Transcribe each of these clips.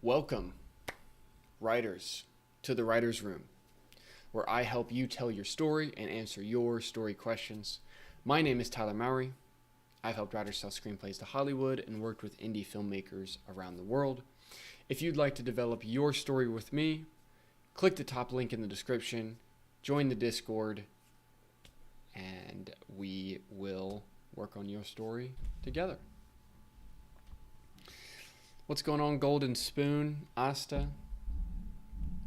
Welcome, writers, to the Writer's Room, where I help you tell your story and answer your story questions. My name is TylerMowery. I've helped writers sell screenplays to Hollywood and worked with indie filmmakers around the world. If you'd like to develop your story with me, click the top link in the description, join the Discord, and we will work on your story together. What's going on, Golden Spoon? Asta?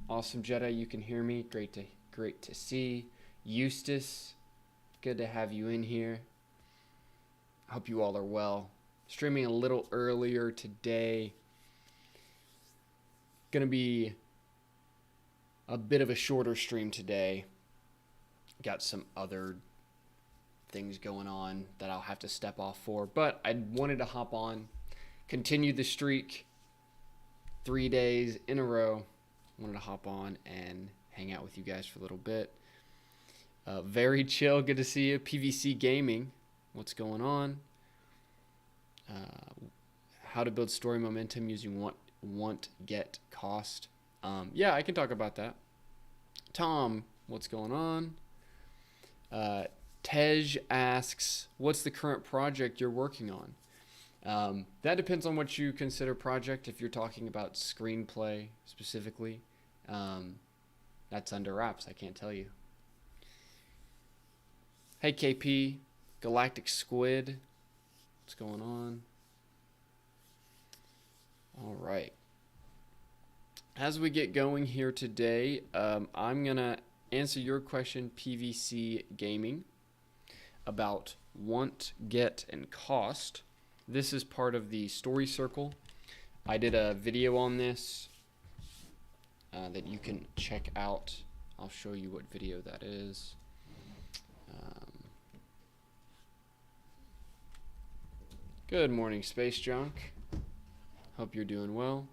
Awesome Jedi, you can hear me. Great to see. Eustace, good to have you in here. I hope you all are well. Streaming a little earlier today. Gonna be a bit of a shorter stream today. Got some other things going on that I'll have to step off for, but I wanted to hop on, continue the streak 3 days in a row. Wanted to hop on and hang out with you guys for a little bit. Very chill. Good to see you. PVC Gaming. What's going on? How to build story momentum using want, get, cost. Yeah, I can talk about that. Tom, what's going on? Tej asks, what's the current project you're working on? That depends on what you consider project. If you're talking about screenplay specifically, that's under wraps. I can't tell you. Hey KP, Galactic Squid, what's going on? All right. As we get going here today, I'm gonna answer your question, PVC Gaming, about want, get, and cost. This is part of the story circle. I did a video on this that you can check out. I'll show you what video that is. Good morning, Space Junk. Hope you're doing well.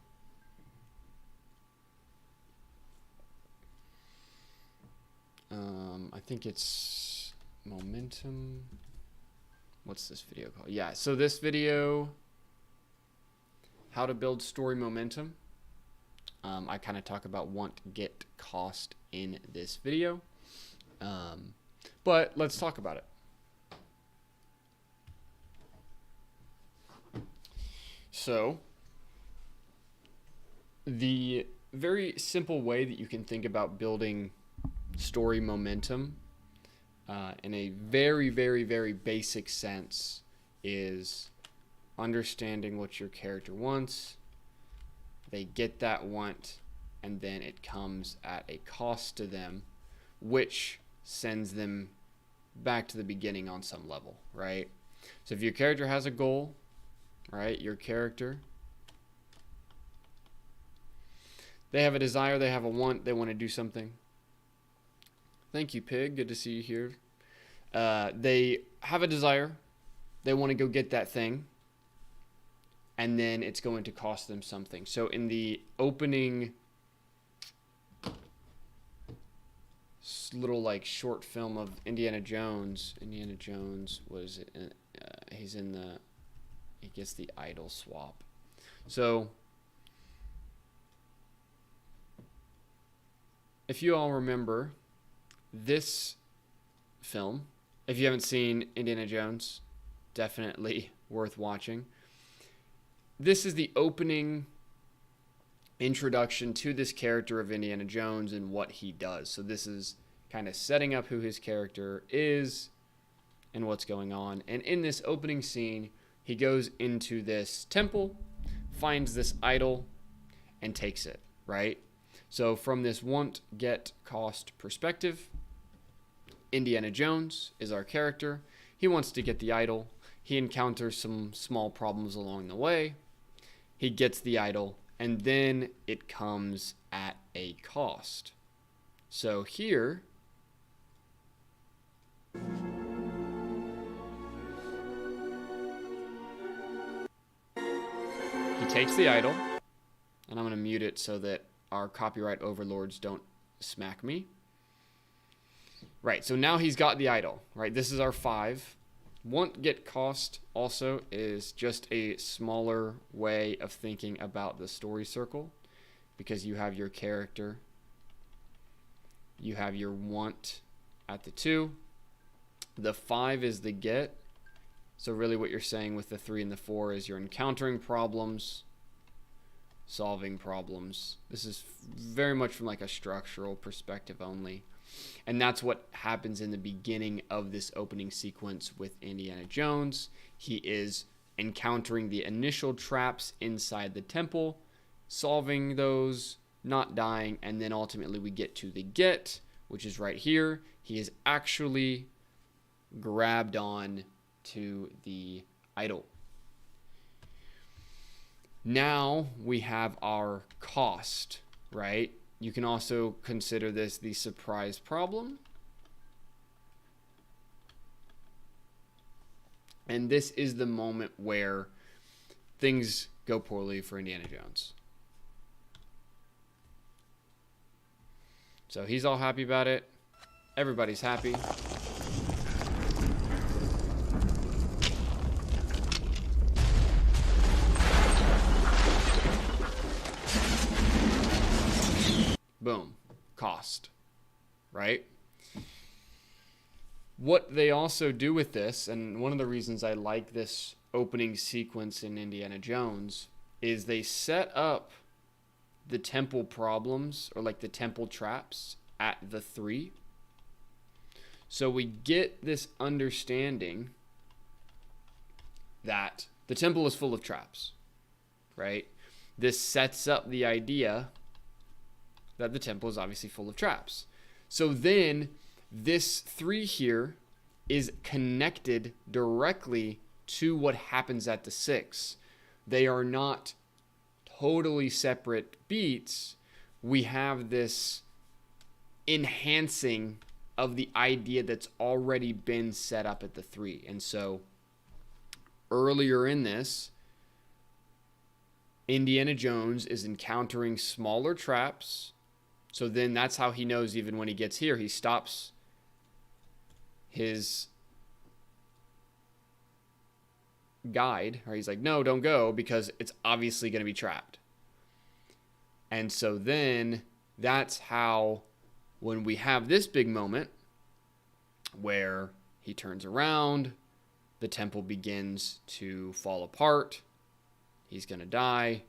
I think it's Momentum. What's this video called? Yeah, so this video, how to build story momentum. I kind of talk about want, get, cost in this video. But let's talk about it. So, the very simple way that you can think about building story momentum in a very, very, very basic sense is understanding what your character wants. They get that want, and then it comes at a cost to them, which sends them back to the beginning on some level, right? So if your character has a goal, right, your character, they have a desire, they have a want, they want to do something. Thank you, Pig. Good to see you here. They have a desire. They want to go get that thing. And then it's going to cost them something. So in the opening little like short film of Indiana Jones was he gets the idol swap. So if you all remember this film, if you haven't seen Indiana Jones, definitely worth watching. This is the opening introduction to this character of Indiana Jones and what he does. So this is kind of setting up who his character is and what's going on. And in this opening scene, he goes into this temple, finds this idol, and takes it, right? So from this want, get, cost perspective, Indiana Jones is our character. He wants to get the idol. He encounters some small problems along the way. He gets the idol, and then it comes at a cost. So here, he takes the idol, and I'm going to mute it so that our copyright overlords don't smack me. Right, so now he's got the idol, right? This is our 5. Want, get, cost also is just a smaller way of thinking about the story circle, because you have your character, you have your want at the 2, the 5 is the get. So really what you're saying with the 3 and the 4 is you're encountering problems, solving problems. This is very much from like a structural perspective only. And that's what happens in the beginning of this opening sequence with Indiana Jones. He is encountering the initial traps inside the temple, solving those, not dying, and then ultimately we get to the get, which is right here. He is actually grabbed on to the idol. Now we have our cost, right? You can also consider this the surprise problem. And this is the moment where things go poorly for Indiana Jones. So he's all happy about it. Everybody's happy. Boom. Cost. Right? What they also do with this, and one of the reasons I like this opening sequence in Indiana Jones, is they set up the temple problems, or like the temple traps, at the 3. So we get this understanding that the temple is full of traps, right? This sets up the idea that the temple is obviously full of traps. So then this 3 here is connected directly to what happens at the 6. They are not totally separate beats. We have this enhancing of the idea that's already been set up at the 3. And so earlier in this, Indiana Jones is encountering smaller traps. So then that's how he knows, even when he gets here, he stops his guide, or he's like, no, don't go, because it's obviously going to be trapped. And so then that's how, when we have this big moment where he turns around, the temple begins to fall apart, he's going to die.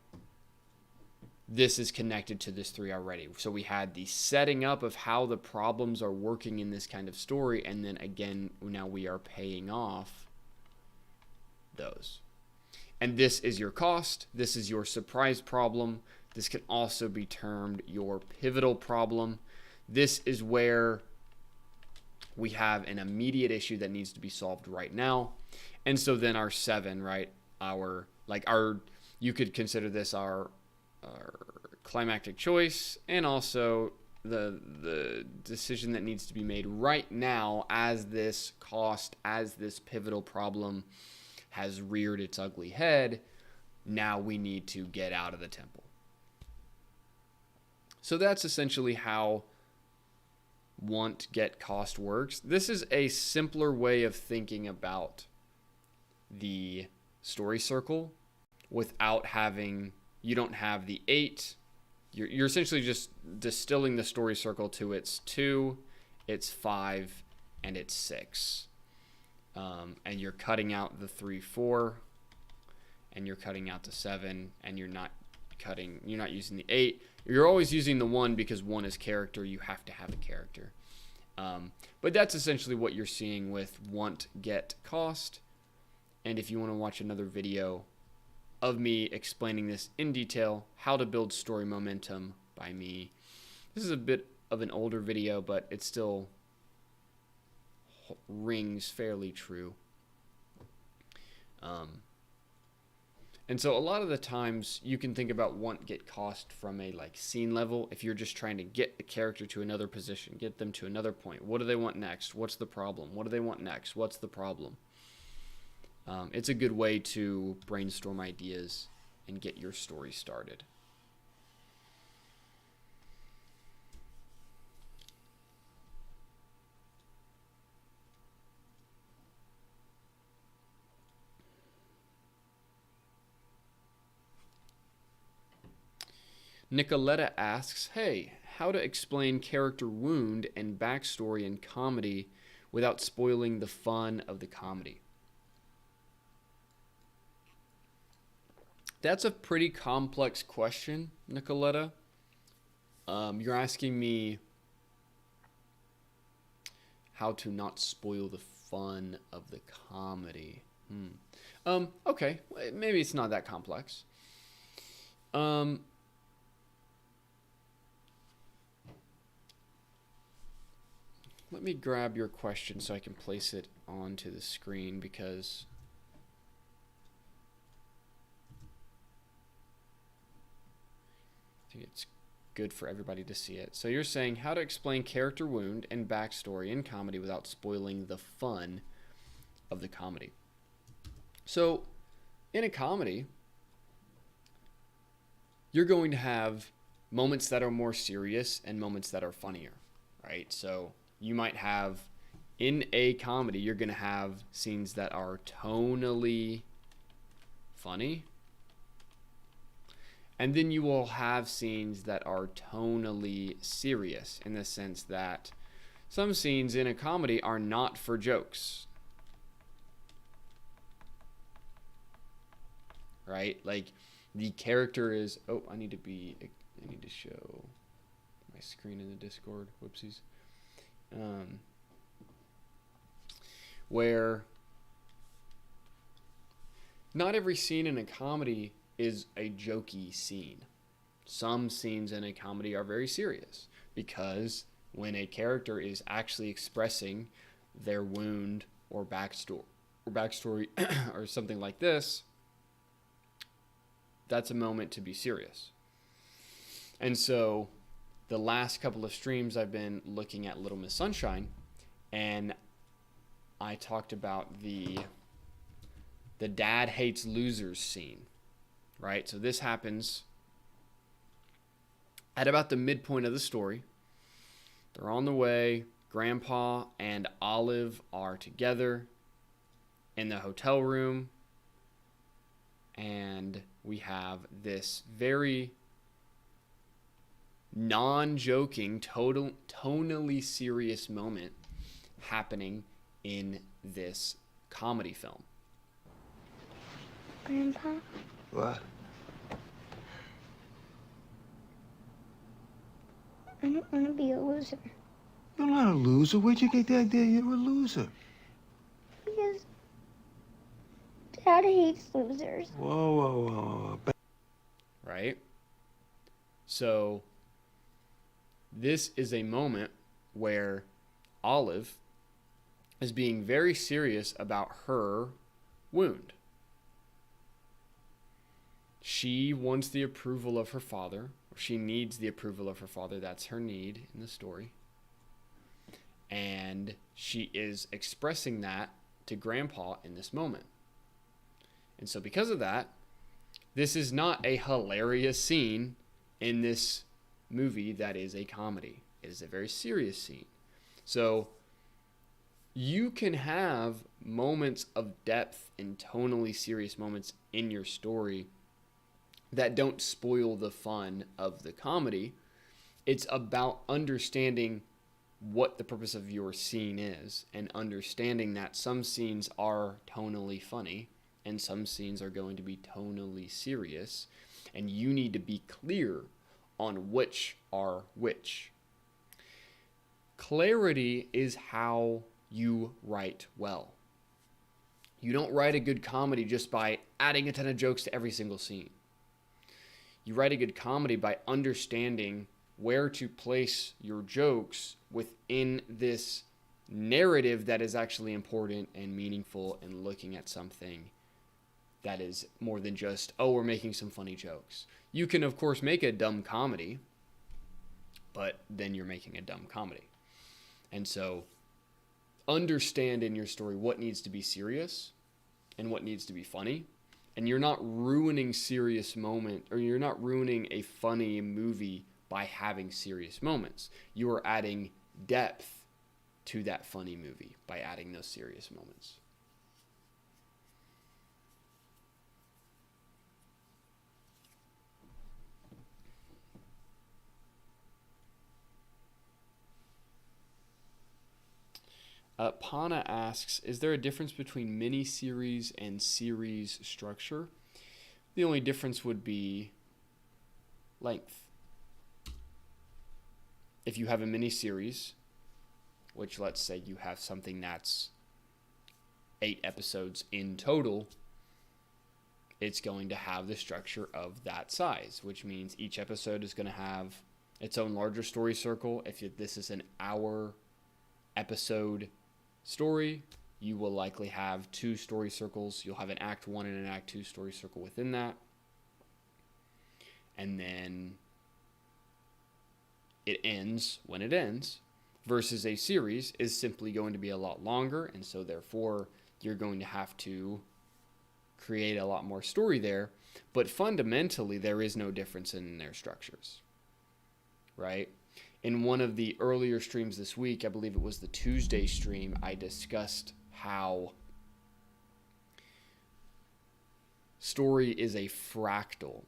This is connected to this 3 already. So we had the setting up of how the problems are working in this kind of story, and then again, now we are paying off those. And this is your cost. This is your surprise problem. This can also be termed your pivotal problem. This is where we have an immediate issue that needs to be solved right now. And so then our 7, right? You could consider this our climactic choice, and also the decision that needs to be made right now as this cost, as this pivotal problem has reared its ugly head. Now we need to get out of the temple. So that's essentially how want, get, cost works. This is a simpler way of thinking about the story circle without having, you don't have the 8. You're essentially just distilling the story circle to its 2, its 5, and its 6. And you're cutting out the 3, 4, and you're cutting out the 7, and you're not using the 8. You're always using the 1 because 1 is character. You have to have a character. But that's essentially what you're seeing with want, get, cost. And if you want to watch another video of me explaining this in detail, how to build story momentum by me. This is a bit of an older video, but it still rings fairly true. And so a lot of the times you can think about want, get, cost from a scene level. If you're just trying to get the character to another position, get them to another point. What do they want next? What's the problem? What do they want next? What's the problem? It's a good way to brainstorm ideas and get your story started. Nicoletta asks, hey, how to explain character wound and backstory in comedy without spoiling the fun of the comedy? That's a pretty complex question, Nicoletta. You're asking me how to not spoil the fun of the comedy. Okay, maybe it's not that complex. Let me grab your question so I can place it onto the screen, because I think it's good for everybody to see it. So you're saying how to explain character wound and backstory in comedy without spoiling the fun of the comedy. So in a comedy, you're going to have moments that are more serious and moments that are funnier, right? So you might have, in a comedy, you're going to have scenes that are tonally funny, and then you will have scenes that are tonally serious, in the sense that some scenes in a comedy are not for jokes, right? Like the character is, I need to show my screen in the Discord. Whoopsies. Where not every scene in a comedy is a jokey scene. Some scenes in a comedy are very serious, because when a character is actually expressing their wound or backstory or something like this, that's a moment to be serious. And so the last couple of streams I've been looking at Little Miss Sunshine, and I talked about the dad hates losers scene, right? So this happens at about the midpoint of the story. They're on the way. Grandpa and Olive are together in the hotel room, and we have this very non-joking, tonally serious moment happening in this comedy film. Grandpa? What? I don't want to be a loser. You're not a loser. Where'd you get the idea you're a loser? Because Dad hates losers. Whoa. Right? So this is a moment where Olive is being very serious about her wound. She wants the approval of her father. She needs the approval of her father. That's her need in the story. And she is expressing that to Grandpa in this moment. And so because of that, this is not a hilarious scene in this movie that is a comedy. It is a very serious scene. So you can have moments of depth and tonally serious moments in your story that don't spoil the fun of the comedy. It's about understanding what the purpose of your scene is, and understanding that some scenes are tonally funny and some scenes are going to be tonally serious, and you need to be clear on which are which. Clarity is how you write well. You don't write a good comedy just by adding a ton of jokes to every single scene. You write a good comedy by understanding where to place your jokes within this narrative that is actually important and meaningful, and looking at something that is more than just, we're making some funny jokes. You can, of course, make a dumb comedy, but then you're making a dumb comedy. And so understand in your story what needs to be serious and what needs to be funny. And you're not ruining serious moment, or you're not ruining a funny movie by having serious moments. You are adding depth to that funny movie by adding those serious moments. Pana asks, is there a difference between mini-series and series structure? The only difference would be length. If you have a mini-series, which let's say you have something that's 8 episodes in total, it's going to have the structure of that size, which means each episode is going to have its own larger story circle. If this is an hour episode story, you will likely have 2 story circles. You'll have an Act 1 and an Act 2 story circle within that. And then it ends when it ends, versus a series is simply going to be a lot longer, and so therefore you're going to have to create a lot more story there. But fundamentally, there is no difference in their structures, right? In one of the earlier streams this week, I believe it was the Tuesday stream, I discussed how story is a fractal.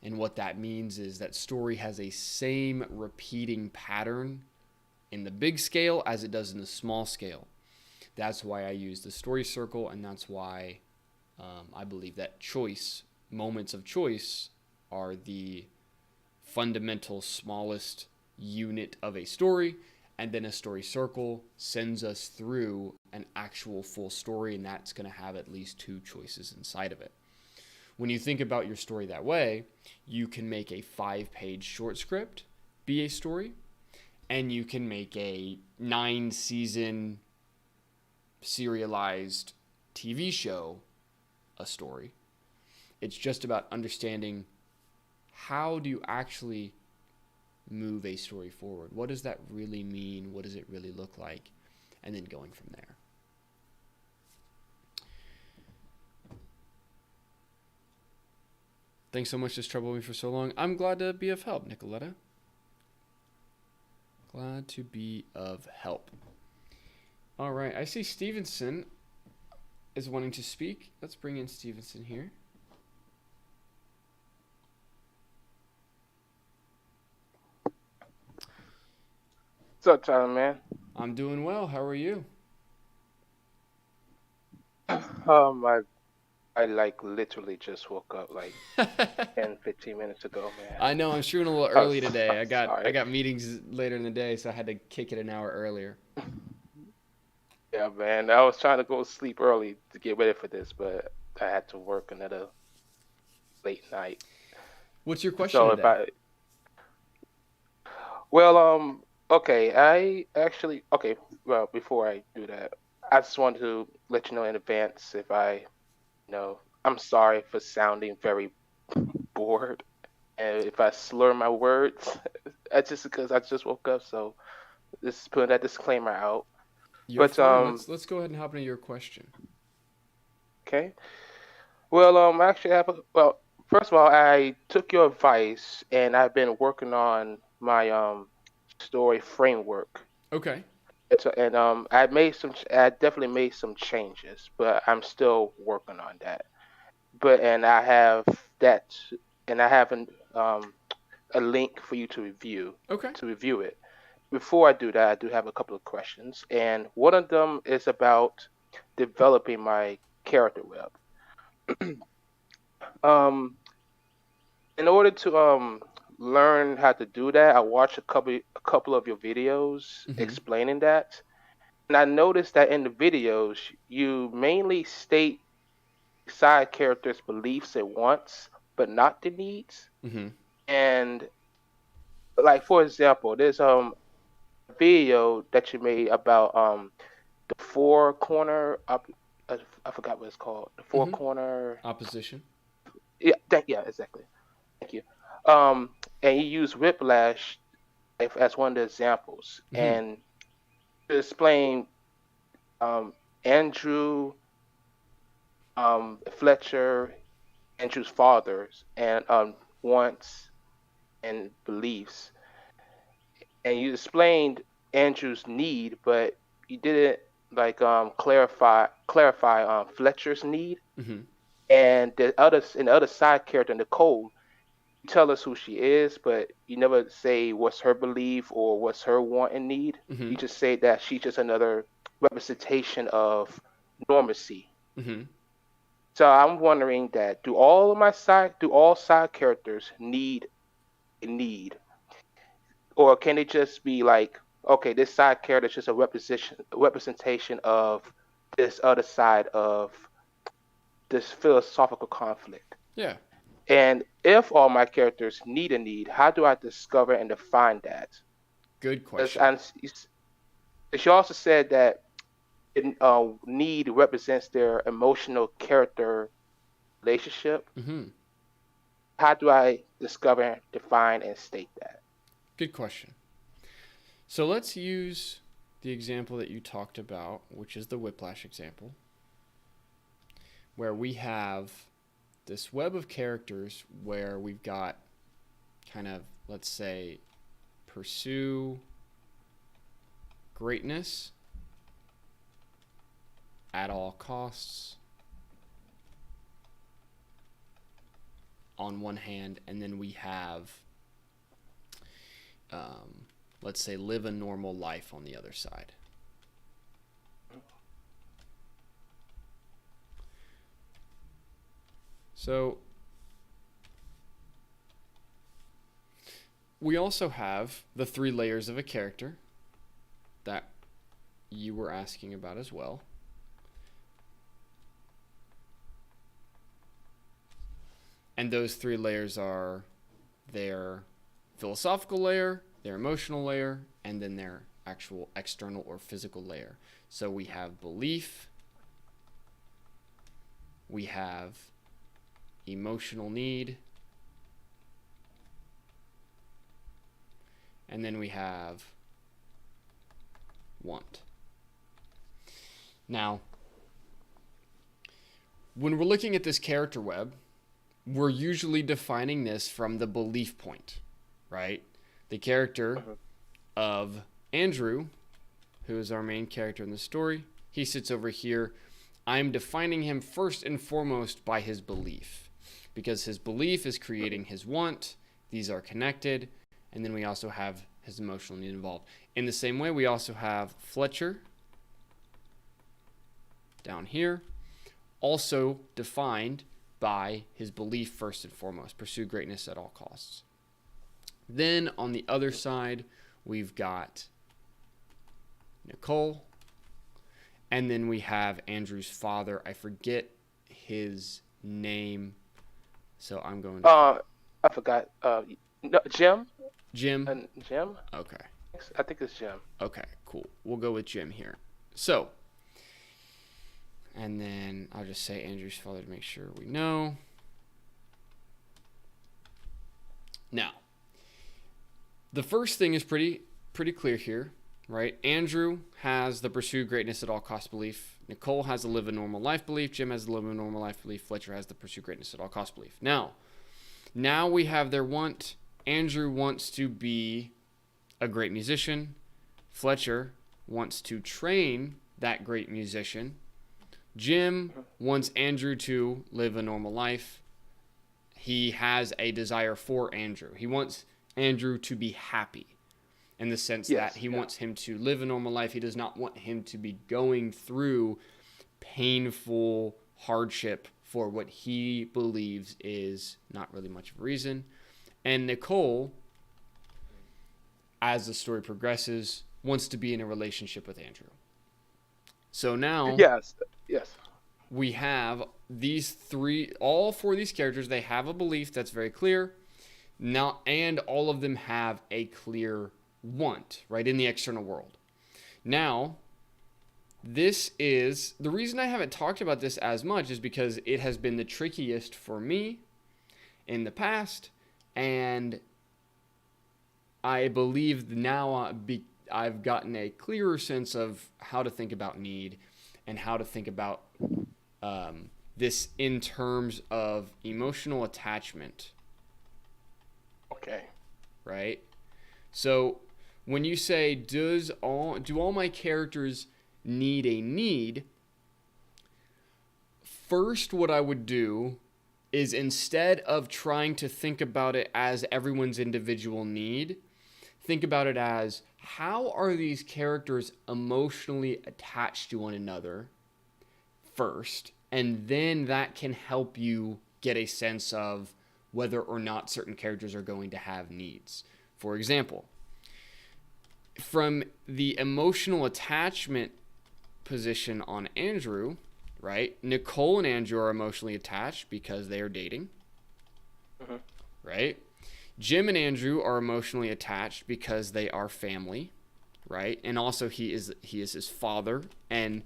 And what that means is that story has a same repeating pattern in the big scale as it does in the small scale. That's why I use the story circle, and that's why I believe that moments of choice, are the fundamental smallest unit of a story, and then a story circle sends us through an actual full story, and that's going to have at least 2 choices inside of it. When you think about your story that way, you can make a 5-page short script be a story, and you can make a 9-season serialized TV show a story. It's just about understanding, how do you actually move a story forward? What does that really mean? What does it really look like? And then going from there. Thanks so much for troubling me for so long. I'm glad to be of help, Nicoletta. Glad to be of help. All right, I see Stevenson is wanting to speak. Let's bring in Stevenson here. What's up, Tyler, man? I'm doing well. How are you? I like literally just woke up like 10, 15 minutes ago, man. I know, I'm shooting a little early today. I'm sorry. I got meetings later in the day, so I had to kick it an hour earlier. Yeah, man. I was trying to go to sleep early to get ready for this, but I had to work another late night. What's your question today? Okay. Well, before I do that, I just wanted to let you know in advance I'm sorry for sounding very bored, and if I slur my words, that's just because I just woke up. So just putting that disclaimer out. You're fine. Let's go ahead and hop into your question. Okay. Well, first of all, I took your advice and I've been working on my story framework. Okay. And I definitely made some changes, but I'm still working on that. And I have a link for you to review. Okay. To review it. Before I do that, I do have a couple of questions, and one of them is about developing my character web. In order to learn how to do that, I watched a couple of your videos explaining that, and I noticed that in the videos you mainly state side characters' beliefs and wants, but not the needs. And like, for example, there's video that you made about the 4-corner I forgot what it's called. The 4-corner opposition. Yeah, exactly. Thank you. And you use Whiplash as one of the examples, and to explain Andrew, Fletcher, Andrew's fathers, and wants and beliefs. And you explained Andrew's need, but you didn't clarify Fletcher's need. And the other side character, Nicole, you tell us who she is, but you never say what's her belief or what's her want and need. You just say that she's just another representation of normacy. Mm-hmm. So I'm wondering that do all side characters need a need, or can it just be like, okay, this side character is just a representation of this other side of this philosophical conflict? Yeah. And if all my characters need a need, how do I discover and define that? Good As question. and she also said that need represents their emotional character relationship. Mm-hmm. How do I discover, define, and state that? Good question. So let's use the example that you talked about, which is the Whiplash example, where we have this web of characters where we've got kind of, let's say, pursue greatness at all costs on one hand, and then we have, let's say, live a normal life on the other side. So we also have the 3 layers of a character that you were asking about as well. And those 3 layers are their philosophical layer, their emotional layer, and then their actual external or physical layer. So we have belief, we have emotional need, and then we have want. Now, when we're looking at this character web, we're usually defining this from the belief point, right? The character of Andrew, who is our main character in the story, he sits over here. I'm defining him first and foremost by his belief, because his belief is creating his want. These are connected. And then we also have his emotional need involved. In the same way, we also have Fletcher down here, also defined by his belief first and foremost, pursue greatness at all costs. Then on the other side, we've got Nicole, and then we have Andrew's father. I forget his name, so I'm going to... I forgot. No, Jim? Jim? Jim? Okay. I think it's Jim. Okay, cool. We'll go with Jim here. So, and then I'll just say Andrew's father to make sure we know. Now, the first thing is pretty clear here, right? Andrew has the pursue greatness at all costs belief. Nicole has the live a normal life belief. Jim has the live a normal life belief. Fletcher has the pursue greatness at all costs belief. Now we have their want. Andrew wants to be a great musician. Fletcher wants to train that great musician. Jim wants Andrew to live a normal life. He has a desire for Andrew. He wants Andrew to be happy in the sense that he wants him to live a normal life. He does not want him to be going through painful hardship for what he believes is not really much of a reason. And Nicole, as the story progresses, wants to be in a relationship with Andrew. So now... Yes. We have these 3, all 4 of these characters, they have a belief that's very clear. Now, and all of them have a clear want, right, in the external world. Now, this is, the reason I haven't talked about this as much is because it has been the trickiest for me in the past, and I believe now I've gotten a clearer sense of how to think about need and how to think about this in terms of emotional attachment. Okay. Right? So when you say, do all my characters need a need? First, what I would do is, instead of trying to think about it as everyone's individual need, think about it as, how are these characters emotionally attached to one another first, and then that can help you get a sense of whether or not certain characters are going to have needs. For example, from the emotional attachment position on Andrew, right? Nicole and Andrew are emotionally attached because they are dating, right? Jim and Andrew are emotionally attached because they are family, right? And also he is his father, and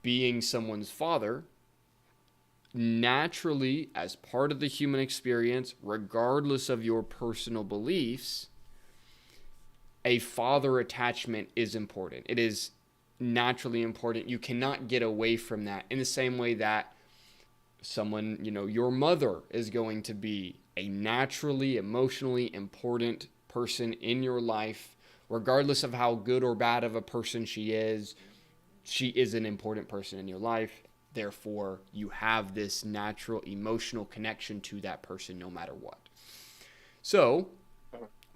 being someone's father, naturally, as part of the human experience, regardless of your personal beliefs, a father attachment is important. It is naturally important. You cannot get away from that, in the same way that someone, your mother is going to be a naturally, emotionally important person in your life, regardless of how good or bad of a person she is. She is an important person in your life. Therefore, you have this natural emotional connection to that person no matter what. So,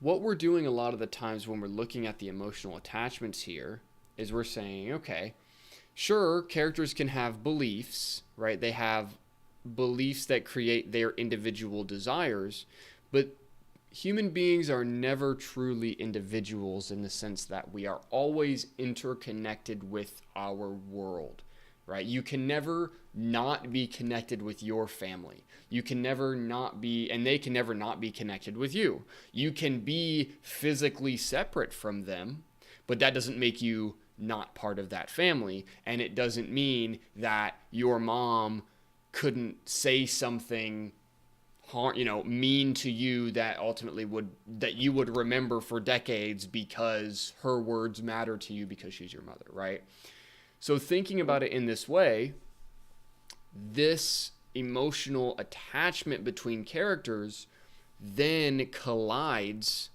what we're doing a lot of the times when we're looking at the emotional attachments here is we're saying, okay, sure, characters can have beliefs, right? They have beliefs that create their individual desires, but human beings are never truly individuals, in the sense that we are always interconnected with our world, right? You can never not be connected with your family. You can never not be, and they can never not be connected with you. You can be physically separate from them, but that doesn't make you not part of that family. And it doesn't mean that your mom couldn't say something mean to you that ultimately that you would remember for decades, because her words matter to you because she's your mother, right? So thinking about it in this way, this emotional attachment between characters then collides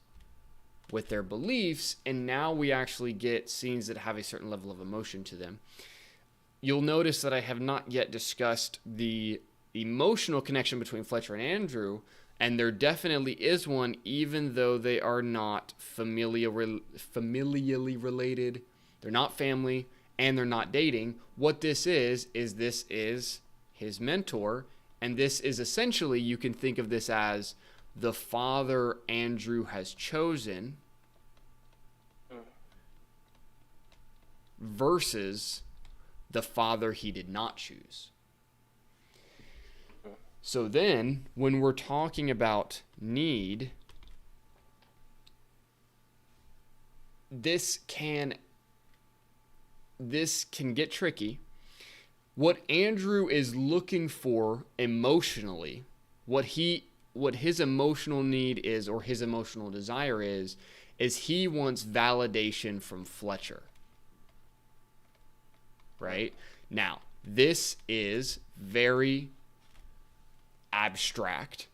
with their beliefs, and now we actually get scenes that have a certain level of emotion to them. You'll notice that I have not yet discussed the emotional connection between Fletcher and Andrew, and there definitely is one, even though they are not familially related. They're not family, and they're not dating. What this is this is his mentor, and this is essentially, you can think of this as the father Andrew has chosen versus the father he did not choose. So then, when we're talking about need, this can get tricky. What Andrew is looking for emotionally, what his emotional need is, or his emotional desire is he wants validation from Fletcher. Right? Now, this is very abstract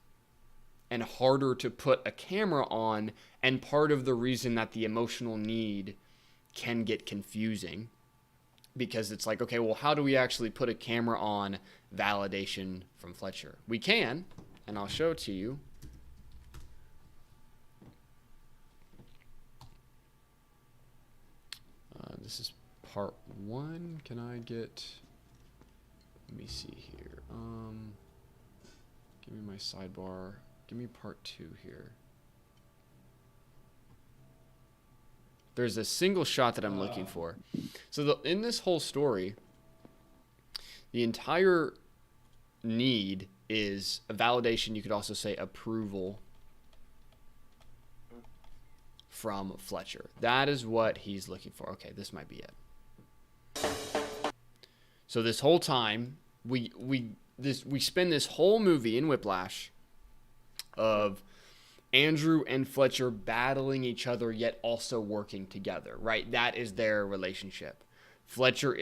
and harder to put a camera on, and part of the reason that the emotional need can get confusing, because it's like, okay, well, how do we actually put a camera on validation from Fletcher? We can, and I'll show it to you. This is part 1. Can I get, let me see here. Give me my sidebar. Give me part 2 here. There's a single shot that I'm looking for. So in this whole story, the entire need is a validation. You could also say approval from Fletcher. That is what he's looking for. Okay, this might be it. So this whole time, we spend this whole movie in Whiplash of Andrew and Fletcher battling each other, yet also working together, right? That is their relationship. Fletcher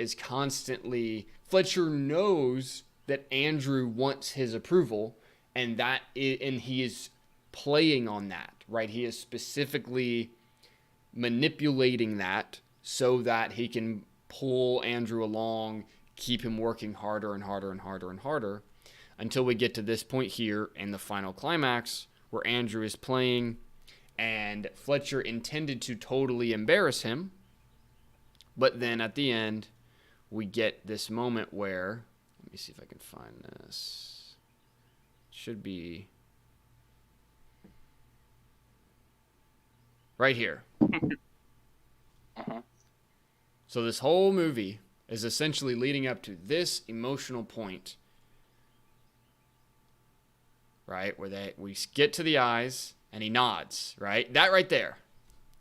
knows that Andrew wants his approval, and he is playing on that, right? He is specifically manipulating that so that he can pull Andrew along, keep him working harder and harder and harder and harder, until we get to this point here in the final climax, where Andrew is playing And Fletcher intended to totally embarrass him. But then at the end, we get this moment where, let me see if I can find this. It should be right here. So this whole movie is essentially leading up to this emotional point, right? Where we get to the eyes and he nods, right? That right there.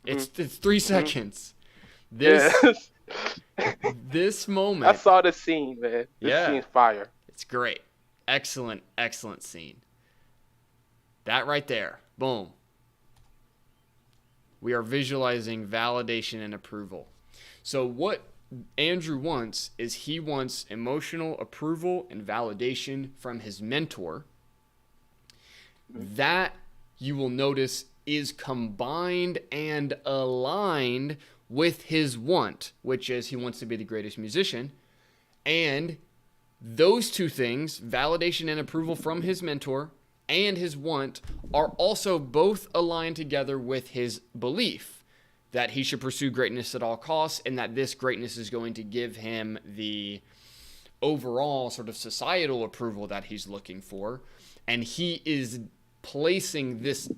It's 3 seconds. This this moment. I saw the scene, man. This scene's fire. It's great. Excellent scene. That right there. Boom. We are visualizing validation and approval. So what Andrew wants is he wants emotional approval and validation from his mentor. That, you will notice, is combined and aligned with his want, which is he wants to be the greatest musician. And those two things, validation and approval from his mentor and his want, are also both aligned together with his belief that he should pursue greatness at all costs, and that this greatness is going to give him the overall sort of societal approval that he's looking for. And he is placing this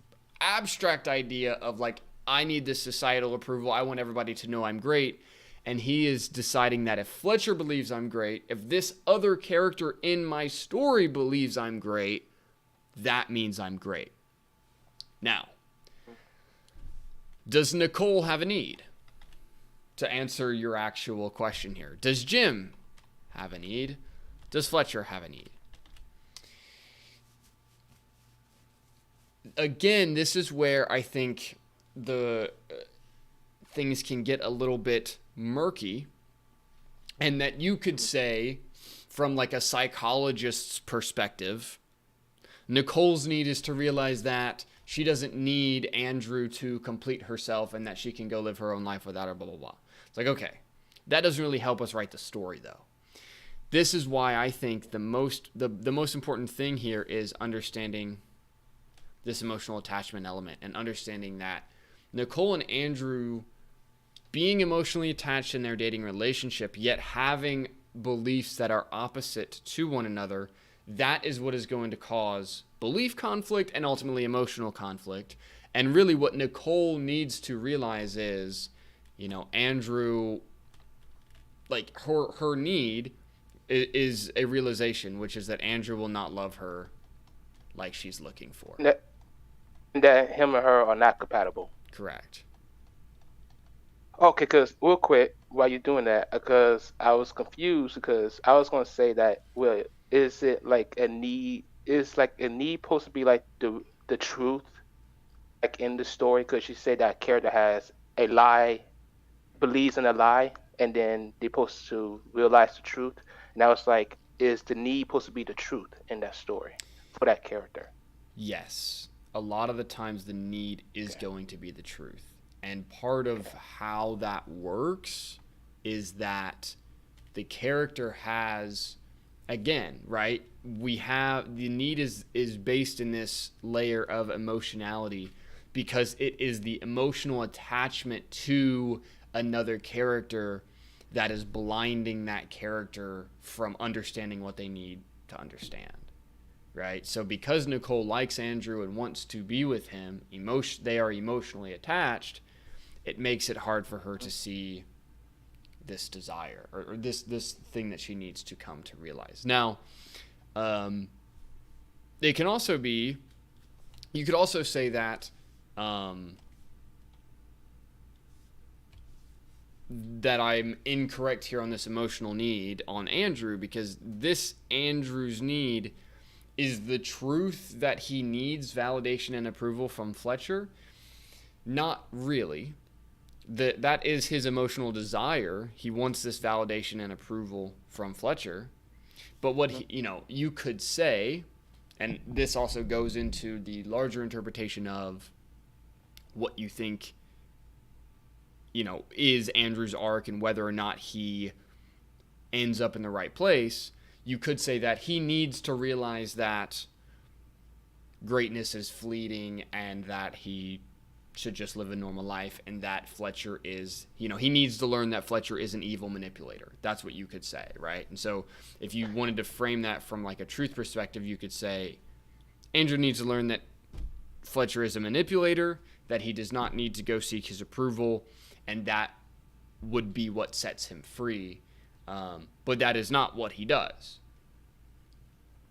abstract idea of like, I need this societal approval. I want everybody to know I'm great. And he is deciding that if Fletcher believes I'm great, if this other character in my story believes I'm great, that means I'm great. Now, does Nicole have a need? To answer your actual question here. Does Jim have a need? Does Fletcher have a need? Again, this is where I think the things can get a little bit murky, and that you could say from like a psychologist's perspective, Nicole's need is to realize that she doesn't need Andrew to complete herself and that she can go live her own life without her, blah, blah, blah. It's like, okay, that doesn't really help us write the story, though. This is why I think the most important thing here is understanding this emotional attachment element and understanding that Nicole and Andrew being emotionally attached in their dating relationship, yet having beliefs that are opposite to one another, that is what is going to cause belief conflict and ultimately emotional conflict. And really what Nicole needs to realize is, Andrew, like her need is a realization, which is that Andrew will not love her like she's looking for. That him and her are not compatible. Correct. Okay, because real quick, while you're doing that, because I was confused, because I was going to say that, well, is it like a need? Is like a need supposed to be like the truth, like in the story? Because you say that character has a lie, believes in a lie, and then they're supposed to realize the truth. And I was like, is the need supposed to be the truth in that story for that character? Yes. A lot of the times the need is going to be the truth. And part of how that works is that the character has, again, right? We have, the need is based in this layer of emotionality because it is the emotional attachment to another character that is blinding that character from understanding what they need to understand. Right? So because Nicole likes Andrew and wants to be with him, they are emotionally attached, it makes it hard for her to see this desire or this thing that she needs to come to realize. Now, it can also be, you could also say that that I'm incorrect here on this emotional need on Andrew, because this Andrew's need is the truth that he needs validation and approval from Fletcher. Not really. That is his emotional desire. He wants this validation and approval from Fletcher. But what you could say, and this also goes into the larger interpretation of what you think, is Andrew's arc and whether or not he ends up in the right place. You could say that he needs to realize that greatness is fleeting and that he should just live a normal life, and that Fletcher is, he needs to learn that Fletcher is an evil manipulator. That's what you could say, right? And so if you wanted to frame that from like a truth perspective, you could say Andrew needs to learn that Fletcher is a manipulator, that he does not need to go seek his approval, and that would be what sets him free. But that is not what he does.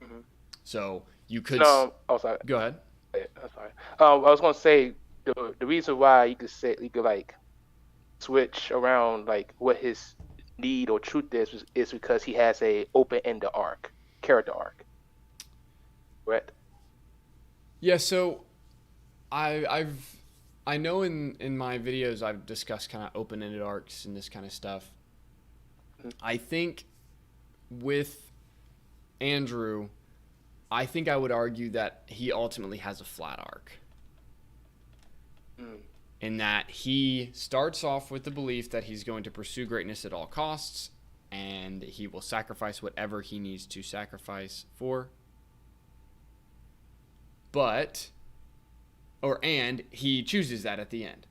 Mm-hmm. So you could... sorry. Go ahead. I'm sorry. I was going to say the reason why you could like switch around like what his need or truth is because he has a open-ended character arc. Correct? Yeah, so I know in my videos I've discussed kind of open-ended arcs and this kind of stuff. Mm-hmm. I think with Andrew, I think I would argue that he ultimately has a flat arc. In that he starts off with the belief that he's going to pursue greatness at all costs, and he will sacrifice whatever he needs to sacrifice for. And he chooses that at the end,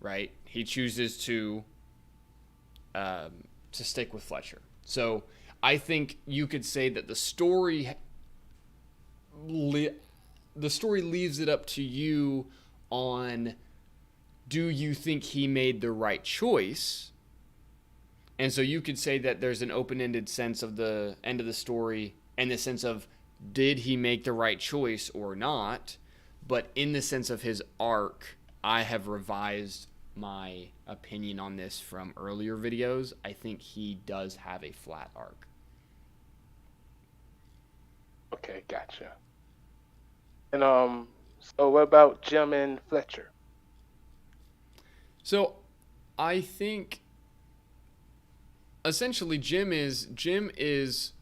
right? He chooses to stick with Fletcher. So I think you could say that the story leaves it up to you on, do you think he made the right choice? And so you could say that there's an open-ended sense of the end of the story in the sense of, did he make the right choice or not? But in the sense of his arc, I have revised my opinion on this from earlier videos. I think he does have a flat arc. Okay, gotcha. And so what about Jim and Fletcher? So I think essentially Jim is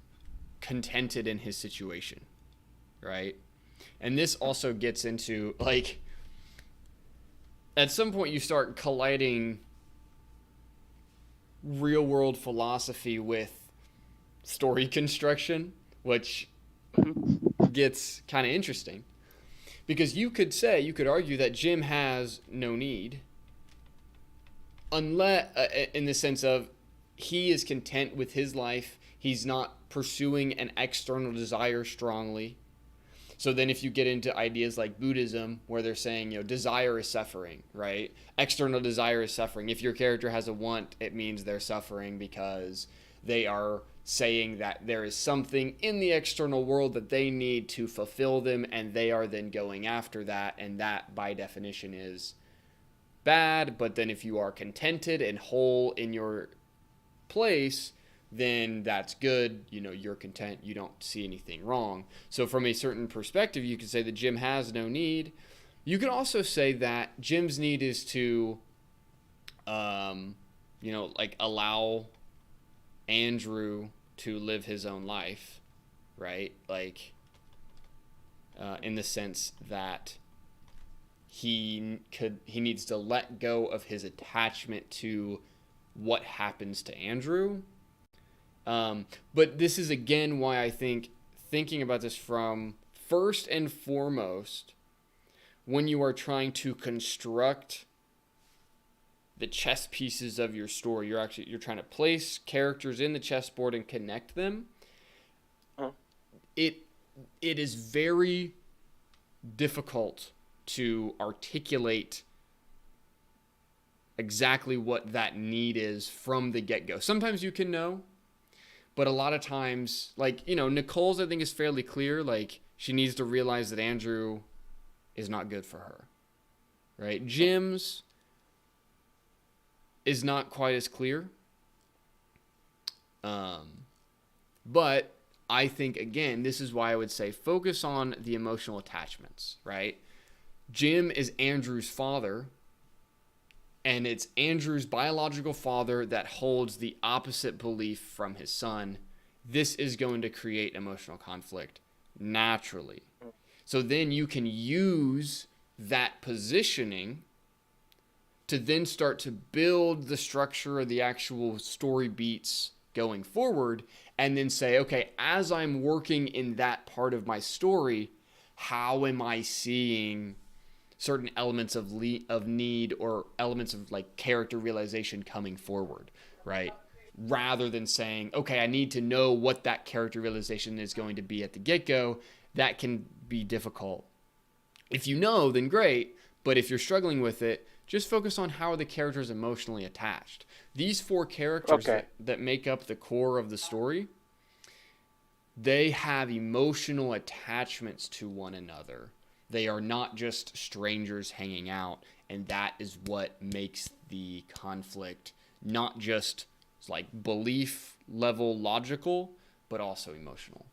contented in his situation, right? And this also gets into, like, at some point you start colliding real world philosophy with story construction, which gets kind of interesting. Because you could argue that Jim has no need, unless, in the sense of he is content with his life. He's not pursuing an external desire strongly. So then if you get into ideas like Buddhism, where they're saying, desire is suffering, right? External desire is suffering. If your character has a want, it means they're suffering because they are saying that there is something in the external world that they need to fulfill them, and they are then going after that, and that by definition is bad. But then if you are contented and whole in your place, then that's good. You're content. You don't see anything wrong. So from a certain perspective, you could say that Jim has no need. You could also say that Jim's need is to, allow Andrew to live his own life, right? Like, in the sense that he needs to let go of his attachment to what happens to Andrew. But this is again why I think thinking about this from first and foremost, when you are trying to construct the chess pieces of your story, you're trying to place characters in the chessboard and connect them. It is very difficult to articulate exactly what that need is from the get-go. Sometimes you can know, but a lot of times, like, Nicole's, I think, is fairly clear. Like, she needs to realize that Andrew is not good for her, right? Jim's is not quite as clear. But I think, again, this is why I would say focus on the emotional attachments, right? Jim is Andrew's father, and it's Andrew's biological father that holds the opposite belief from his son. This is going to create emotional conflict naturally. So then you can use that positioning to then start to build the structure of the actual story beats going forward, and then say, okay, as I'm working in that part of my story, how am I seeing certain elements of need or elements of like character realization coming forward, right? Rather than saying, okay, I need to know what that character realization is going to be at the get-go. That can be difficult. If you know, then great, but if you're struggling with it, just focus on how are the characters emotionally attached. These 4 characters that make up the core of the story, they have emotional attachments to one another. They are not just strangers hanging out, and that is what makes the conflict not just like belief level logical, but also emotional.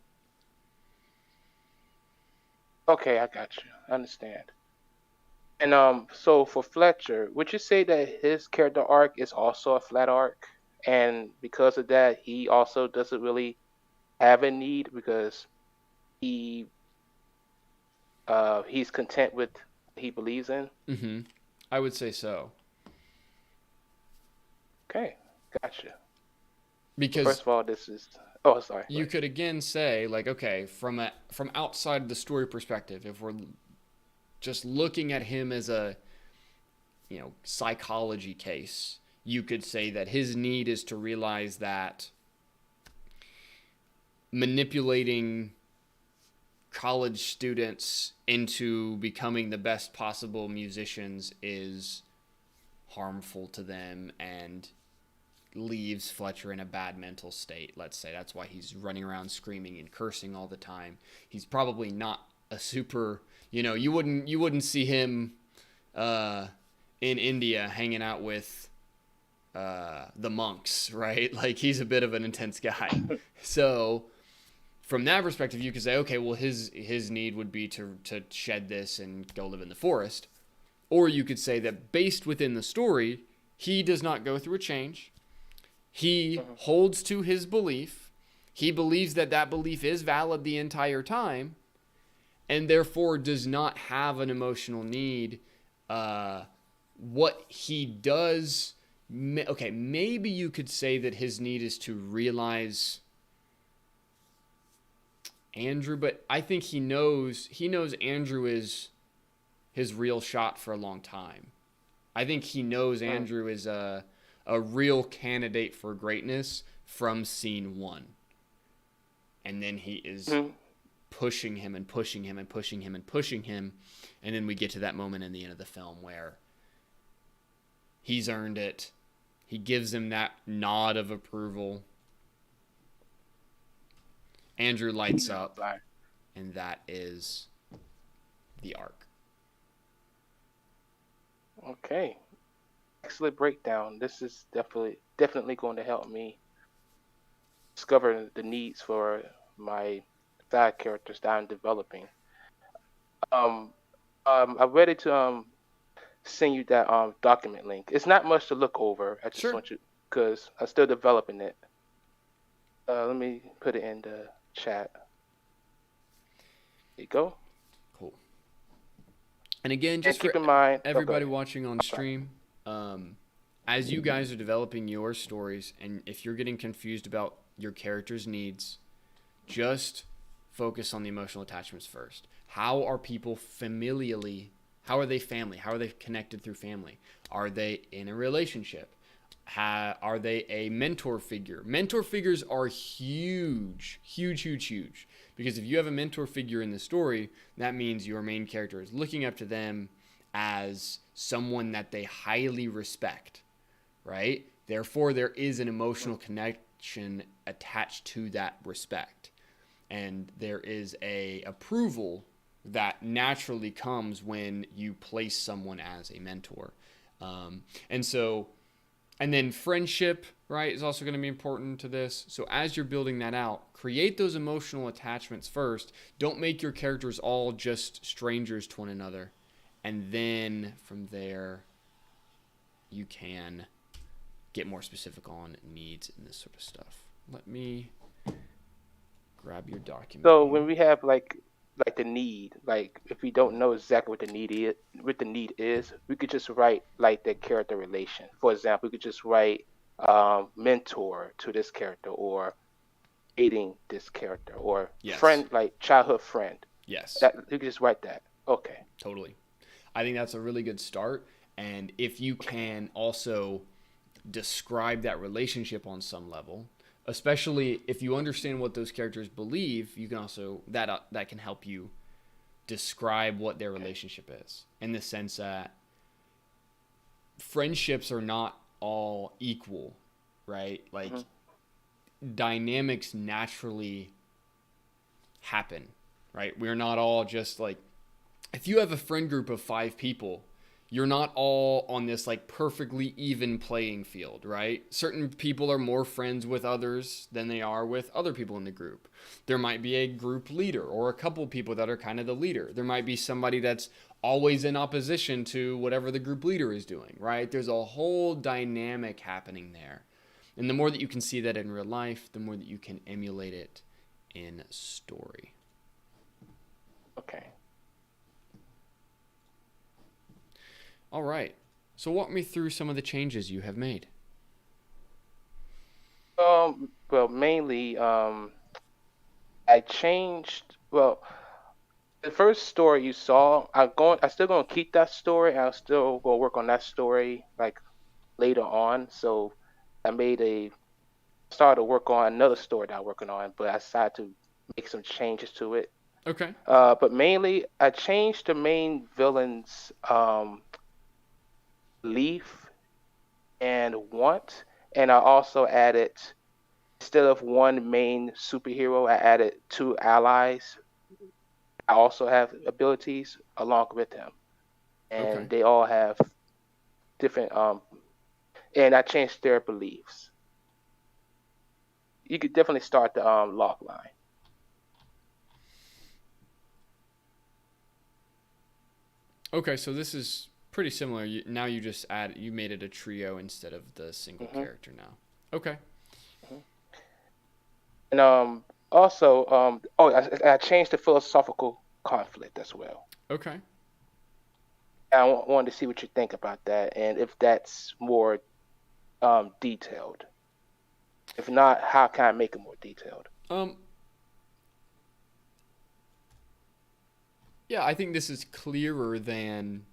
Okay, I got you. I understand. And so for Fletcher, would you say that his character arc is also a flat arc, and because of that, he also doesn't really have a need because he he's content with what he believes in? I would say so. Okay, gotcha. Because first of all, this is. Oh, sorry. you could again say like, okay, from outside the story perspective, if we're just looking at him as a psychology case, you could say that his need is to realize that manipulating college students into becoming the best possible musicians is harmful to them and leaves Fletcher in a bad mental state. Let's say that's why he's running around screaming and cursing all the time. He's probably not a super, you wouldn't see him in India hanging out with the monks, right? Like, he's a bit of an intense guy. So from that perspective, you could say, okay, well, his need would be to shed this and go live in the forest. Or you could say that based within the story, he does not go through a change. He holds to his belief. He believes that that belief is valid the entire time, and therefore does not have an emotional need. What he does, okay, maybe you could say that his need is to realize Andrew, but I think he knows Andrew is his real shot for a long time. I think he knows Andrew is a real candidate for greatness from scene 1. And then he is pushing him and pushing him and pushing him and pushing him. And then we get to that moment in the end of the film where he's earned it. He gives him that nod of approval. Andrew lights up, and that is the arc. Okay. Excellent breakdown. This is definitely going to help me discover the needs for my side characters that I'm developing. I'm ready to send you that document link. It's not much to look over. I just want you, because I'm still developing it. Let me put it in the chat. There you go. Cool. And again, just keep in mind, everybody watching on stream, as you guys are developing your stories, and if you're getting confused about your character's needs, just focus on the emotional attachments first. How are people familially? How are they family? How are they connected through family? Are they in a relationship? Are they a mentor figure? Mentor figures are huge, huge, huge, huge. Because if you have a mentor figure in the story, that means your main character is looking up to them as someone that they highly respect, right? Therefore, there is an emotional connection attached to that respect. And there is a approval that naturally comes when you place someone as a mentor. And then friendship, right, is also going to be important to this. So as you're building that out, create those emotional attachments first. Don't make your characters all just strangers to one another. And then from there, you can get more specific on needs and this sort of stuff. Let me grab your document. So when we have like the need, like if we don't know exactly what the need is, we could just write like the character relation. For example, we could just write mentor to this character, or aiding this character, or friend, like childhood friend. Yes. That you could just write that. Okay. Totally. I think that's a really good start. And if you can also describe that relationship on some level, especially if you understand what those characters believe, you can also that can help you describe what their relationship is, in the sense that friendships are not all equal, right? Like dynamics naturally happen, right? We're not all just like, if you have a friend group of 5 people, you're not all on this like perfectly even playing field, right? Certain people are more friends with others than they are with other people in the group. There might be a group leader or a couple people that are kind of the leader. There might be somebody that's always in opposition to whatever the group leader is doing, right? There's a whole dynamic happening there. And the more that you can see that in real life, the more that you can emulate it in story. Okay. All right. So walk me through some of the changes you have made. Well, mainly, I changed. Well, the first story you saw, I still gonna keep that story. I'm still gonna work on that story like later on. So I started to work on another story that I'm working on, but I decided to make some changes to it. Okay. But mainly, I changed the main villain's belief and want, and I also added, instead of one main superhero, I added 2 allies. I also have abilities along with him, Okay. and they all have different and I changed their beliefs. You could definitely start the log line. Okay, so this is pretty similar. Now you made it a trio instead of the single character now. Okay. And also I changed the philosophical conflict as well. Okay. I wanted to see what you think about that, and if that's more detailed. If not, how can I make it more detailed? Yeah, I think this is clearer than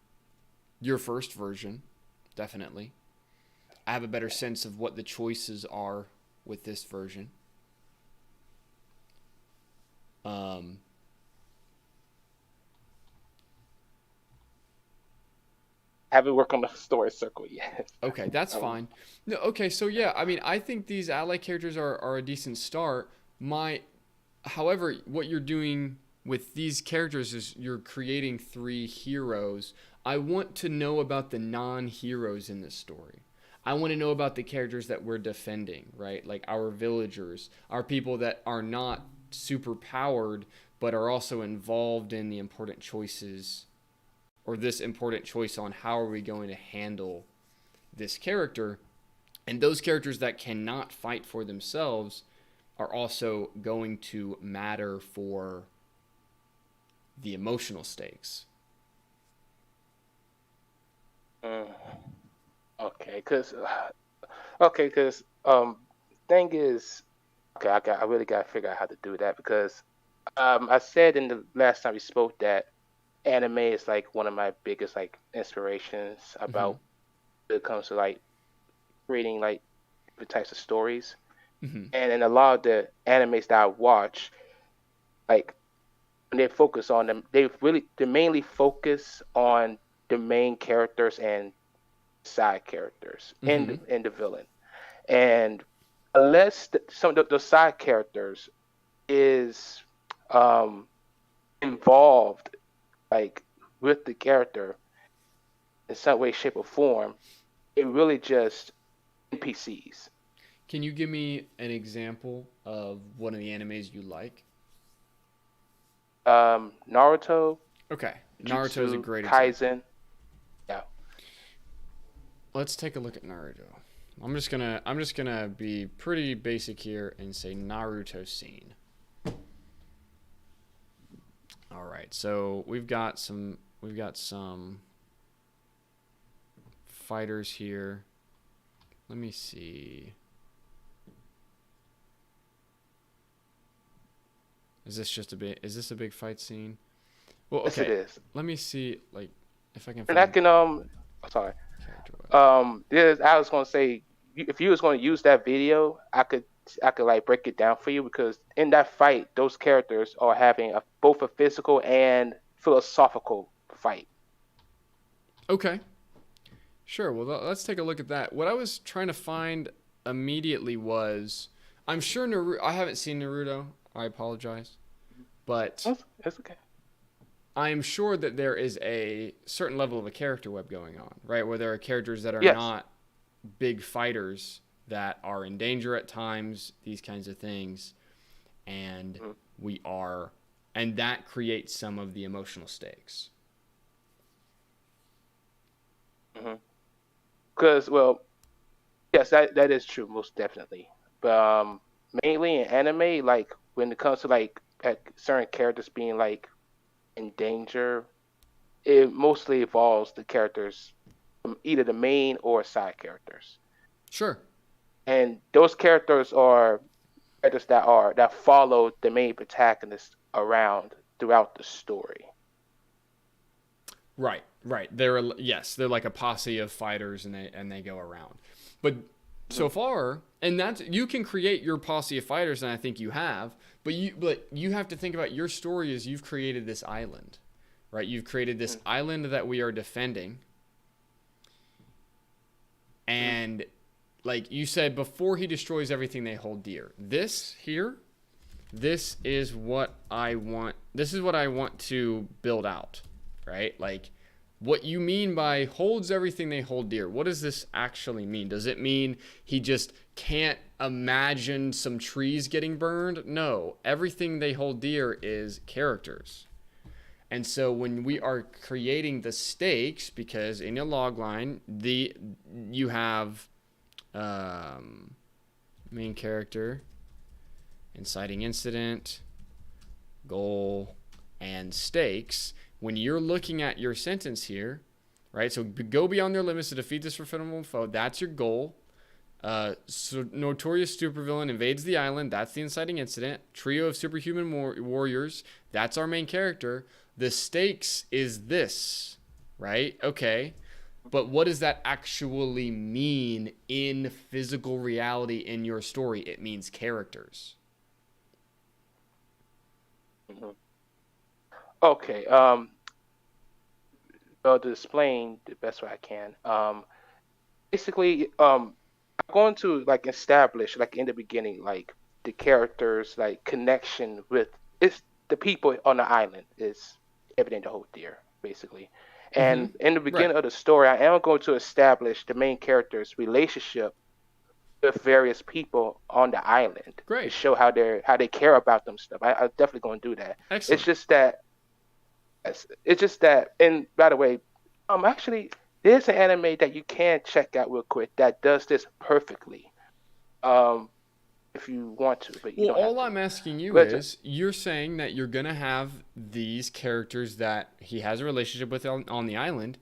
your first version, definitely. I have a better sense of what the choices are with this version. Haven't worked on the story circle yet. Okay, that's fine. No, okay, so yeah, I mean, I think these ally characters are a decent start. However, what you're doing with these characters is you're creating 3 heroes. I want to know about the non-heroes in this story. I want to know about the characters that we're defending, right? Like our villagers, our people that are not super powered, but are also involved in the important choices, or this important choice on how are we going to handle this character. And those characters that cannot fight for themselves are also going to matter for the emotional stakes. Okay, cause thing is, okay, I really gotta figure out how to do that, because I said in the last time we spoke that anime is like one of my biggest like inspirations about when it comes to like creating like different types of stories. And in a lot of the animes that I watch, like when they focus on them, they mainly focus on the main characters and side characters and the villain. And unless some of the side characters is um, involved like with the character in some way, shape, or form, it really just NPCs. Can you give me an example of one of the animes you like? Naruto, Okay, Naruto is a Jutsu, great example. Kaizen. Yeah. Let's take a look at Naruto. I'm just gonna be pretty basic here and say Naruto scene. All right, so we've got some fighters here. Let me see. Is this a big fight scene? Well, Yes, it okay. is. Let me see. Like, If I can And I find can sorry. character web. I was gonna say, if you was gonna use that video, I could like break it down for you because in that fight, those characters are having both a physical and philosophical fight. Okay. Sure. Well, let's take a look at that. What I was trying to find immediately was, I'm sure Naruto. I haven't seen Naruto. I apologize, but That's okay. I'm sure that there is a certain level of a character web going on, right? Where there are characters that are Yes. not big fighters that are in danger at times, these kinds of things, and we are, and that creates some of the emotional stakes. Because well, yes, that is true, most definitely. But mainly in anime, like when it comes to like certain characters being like in danger, it mostly involves the characters, either the main or side characters, Sure. and those characters are characters that follow the main protagonist around throughout the story. Right, right. They're like a posse of fighters, and they go around. But so far, and that's, you can create your posse of fighters, and I think you have. But you have to think about your story as you've created this island, right? You've created this island that we are defending, and like you said, before he destroys everything they hold dear. This is what I want. This is what I want to build out. Right? Like, what you mean by holds everything they hold dear. What does this actually mean? Does it mean he just can't imagine some trees getting burned? No. Everything they hold dear is characters. And so when we are creating the stakes, because in a log line, you have main character, inciting incident, goal, and stakes. When you're looking at your sentence here, right? So go beyond their limits to defeat this formidable foe. That's your goal. So notorious supervillain invades the island. That's the inciting incident. Trio of superhuman warriors. That's our main character. The stakes is this, right? Okay. But what does that actually mean in physical reality in your story? It means characters. Okay. Well, to explain the best way I can. Basically, I'm going to like establish like in the beginning like the characters like connection with it's the people on the island is evident to hold dear basically. And in the beginning of the story, I am going to establish the main character's relationship with various people on the island Great. to show how they care about them stuff. I'm definitely going to do that. Excellent. It's just that, and by the way, actually, there's an anime that you can check out real quick that does this perfectly, if you want to. But you well, don't have all to. I'm asking you But is, you're saying that you're gonna have these characters that he has a relationship with on the island.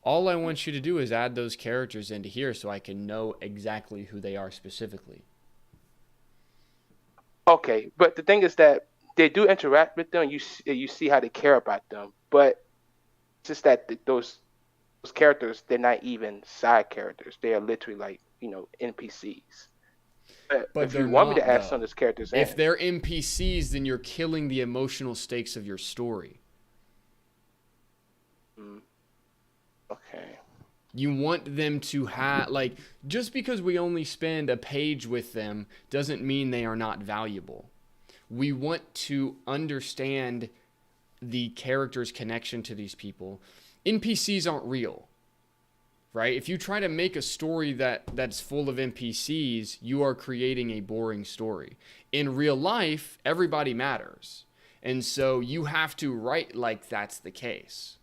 All I want you to do is add those characters into here so I can know exactly who they are specifically. okay, but the thing is that they do interact with them. You see how they care about them, but it's just that those characters, they're not even side characters. They are literally like NPCs. But If they're you want me not, to add though. some of those characters If in, they're NPCs, then you're killing the emotional stakes of your story. okay. You want them to have, like, just because we only spend a page with them doesn't mean they are not valuable. We want to understand the character's connection to these people. NPCs aren't real, right? If you try to make a story that's full of NPCs, you are creating a boring story. In real life, everybody matters. And so you have to write like that's the case.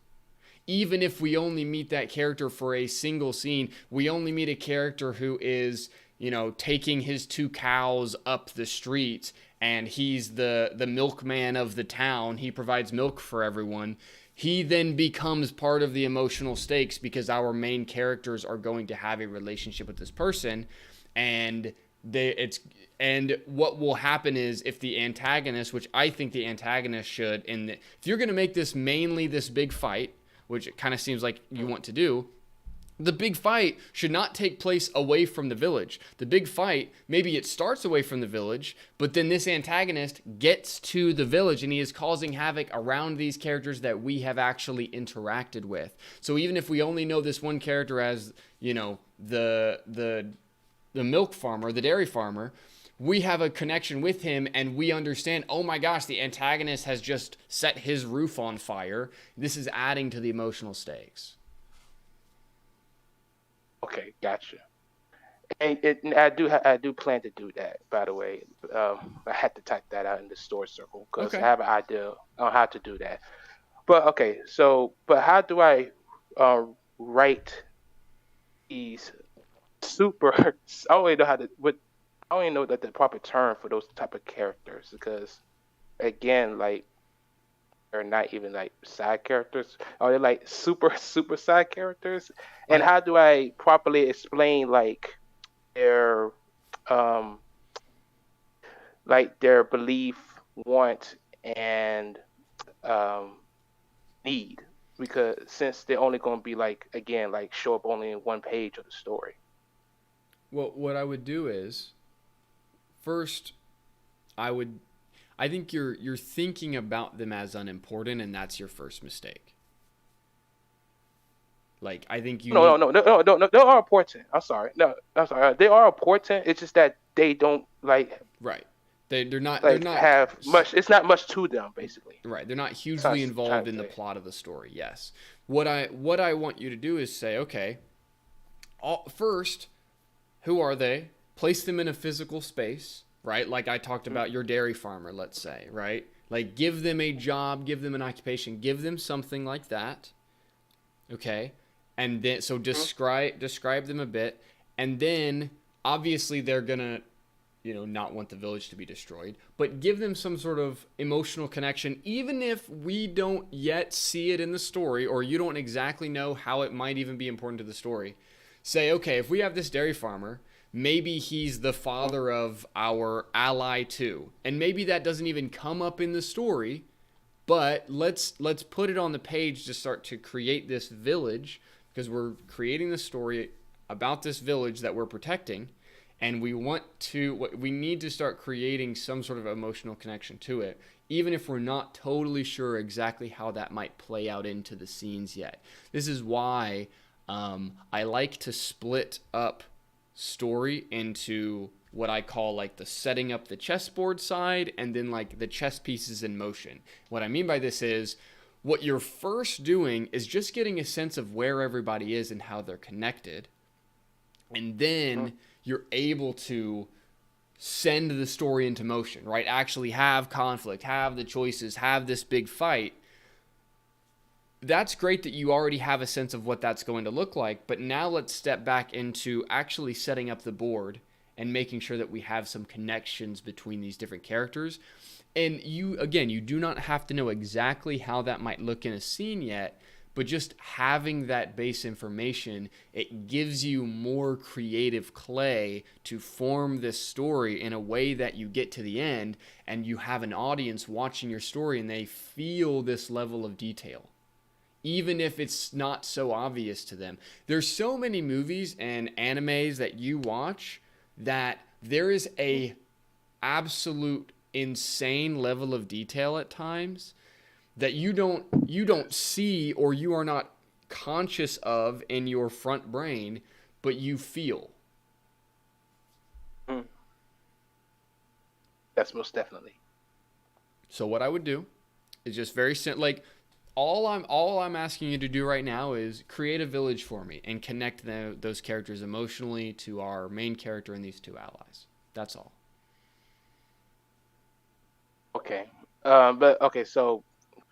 Even if we only meet that character for a single scene, we only meet a character who is, taking his 2 cows up the street, and he's the milkman of the town. He provides milk for everyone. He then becomes part of the emotional stakes because our main characters are going to have a relationship with this person, and what will happen is if the antagonist, which I think the antagonist should, if you're going to make this mainly this big fight, which it kind of seems like you want to do, the big fight should not take place away from the village. The big fight, maybe it starts away from the village, but then this antagonist gets to the village and he is causing havoc around these characters that we have actually interacted with. So even if we only know this one character as, you know, the milk farmer, the dairy farmer, we have a connection with him and we understand, oh my gosh, the antagonist has just set his roof on fire. This is adding to the emotional stakes. Okay, gotcha. And I do plan to do that. By the way, I had to type that out in the story circle because Okay. I have an idea on how to do that. But okay, but how do I write these super? I don't even know how to. I don't even know that the proper term for those type of characters because, again, like they're not even like side characters. Are they like super side characters? And how do I properly explain their um their belief, want, and need? Because since they're only going to be show up only in one page of the story. Well, what I would do is, first, I think you're thinking about them as unimportant, and that's your first mistake. Like, I think you No, they are important. I'm sorry. No, I'm sorry. They are important. It's just that they don't right. They're not have much. It's not much to them, basically. Right. They're not hugely involved in the plot of the story. Yes. What I want you to do is say, okay, first, who are they? Place them in a physical space, right? Like I talked about your dairy farmer, let's say, right? Like give them a job, give them an occupation, give them something like that. Okay? And then so describe them a bit, and then obviously they're going to not want the village to be destroyed, but give them some sort of emotional connection, even if we don't yet see it in the story, or you don't exactly know how it might even be important to the story. Say, okay, if we have this dairy farmer, maybe he's the father of our ally too, and maybe that doesn't even come up in the story, but let's put it on the page to start to create this village, because we're creating the story about this village that we're protecting. And we need to start creating some sort of emotional connection to it, even if we're not totally sure exactly how that might play out into the scenes yet. This is why I like to split up story into what I call like the setting up the chessboard side and then like the chess pieces in motion. What I mean by this is what you're first doing is just getting a sense of where everybody is and how they're connected. And then you're able to send the story into motion, right? Actually have conflict, have the choices, have this big fight. That's great that you already have a sense of what that's going to look like, but now let's step back into actually setting up the board and making sure that we have some connections between these different characters. And you do not have to know exactly how that might look in a scene yet, but just having that base information, it gives you more creative clay to form this story in a way that you get to the end and you have an audience watching your story and they feel this level of detail, even if it's not so obvious to them. There's so many movies and animes that you watch that there is a absolute insane level of detail at times that you don't see or you are not conscious of in your front brain, but you feel. That's most definitely. So what I would do is just very simple. Like all I'm asking you to do right now is create a village for me and connect those characters emotionally to our main character and these two allies. That's all. Okay. So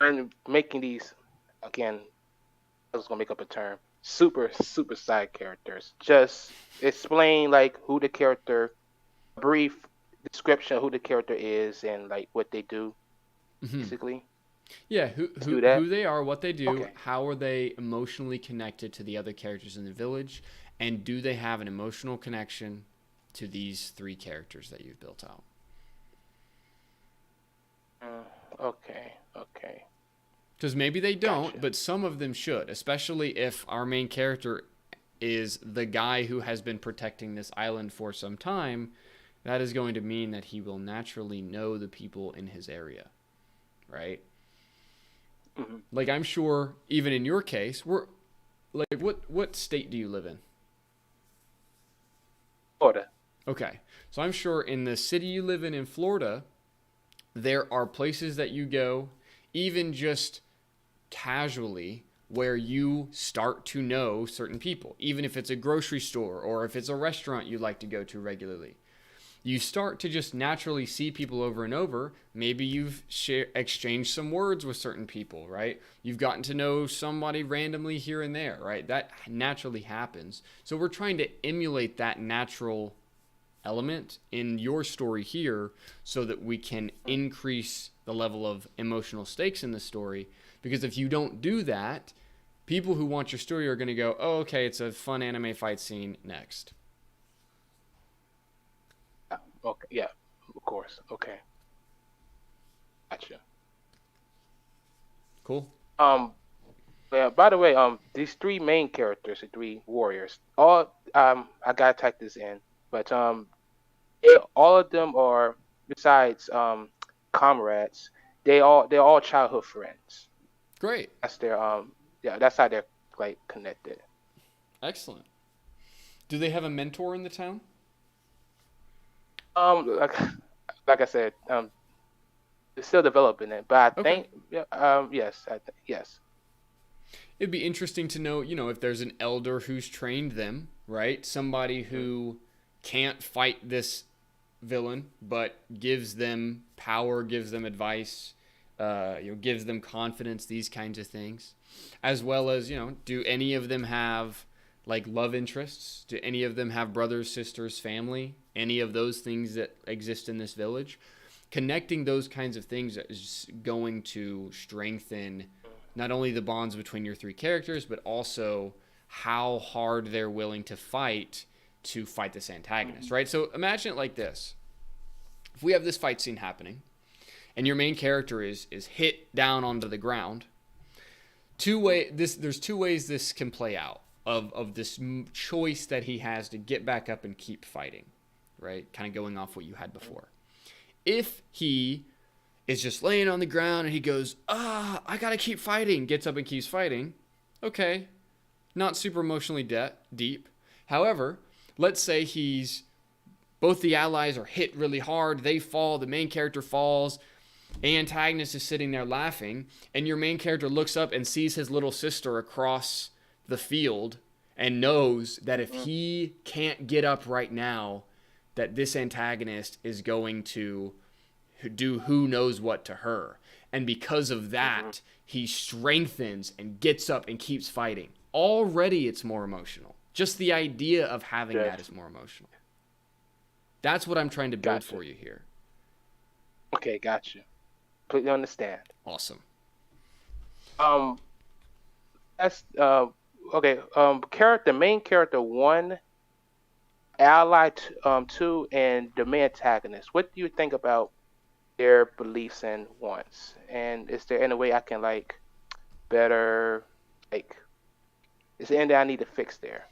I'm making these, again, I was gonna make up a term, super side characters. Just explain who the character, brief description of who the character is and what they do, basically. Yeah, who they are, what they do, how are they emotionally connected to the other characters in the village, and do they have an emotional connection to these three characters that you've built out? Okay. Because maybe they don't, Gotcha. but some of them should, especially if our main character is the guy who has been protecting this island for some time. That is going to mean that he will naturally know the people in his area, right? Hmm. Like, I'm sure, even in your case, we're like, what state do you live in? Florida. Okay, so I'm sure in the city you live in Florida, there are places that you go, even just casually, where you start to know certain people, even if it's a grocery store or if it's a restaurant you like to go to regularly. You start to just naturally see people over and over. Maybe you've exchanged some words with certain people, right? You've gotten to know somebody randomly here and there, right? That naturally happens. So we're trying to emulate that natural element in your story here so that we can increase the level of emotional stakes in the story. Because if you don't do that, people who want your story are going to go, oh, okay, it's a fun anime fight scene, next. Okay. Yeah. Of course. Okay. Gotcha. Cool. Um. Yeah. By the way, these three main characters, the three warriors, all I gotta type this in, but all of them are besides comrades. They're all childhood friends. Great. That's their yeah. That's how they're like connected. Excellent. Do they have a mentor in the town? Like like I said, they're still developing it, but I Okay. think yeah, yes, yes. It'd be interesting to know, if there's an elder who's trained them, right? Somebody Mm, who can't fight this villain, but gives them power, gives them advice, gives them confidence, these kinds of things. As well as, do any of them have like love interests? Do any of them have brothers, sisters, family? Any of those things that exist in this village? Connecting those kinds of things is going to strengthen not only the bonds between your three characters, but also how hard they're willing to fight this antagonist, right? So imagine it like this. If we have this fight scene happening and your main character is hit down onto the ground, there's two ways this can play out of this choice that he has to get back up and keep fighting, right? Kind of going off what you had before. If he is just laying on the ground and he goes, I gotta keep fighting, gets up and keeps fighting, okay, not super emotionally deep. However, let's say both the allies are hit really hard, they fall, the main character falls, the antagonist is sitting there laughing, and your main character looks up and sees his little sister across the field and knows that if he can't get up right now, that this antagonist is going to do who knows what to her. And because of mm-hmm. that, he strengthens and gets up and keeps fighting. Already it's more emotional. Just the idea of having that is more emotional. That's what I'm trying to build Gotcha. for you here. Okay, gotcha. Completely understand. Awesome. Um, that's okay. Main character one, ally two, and the main antagonist. What do you think about their beliefs and wants? And is there any way I can like better like? Is there anything I need to fix there?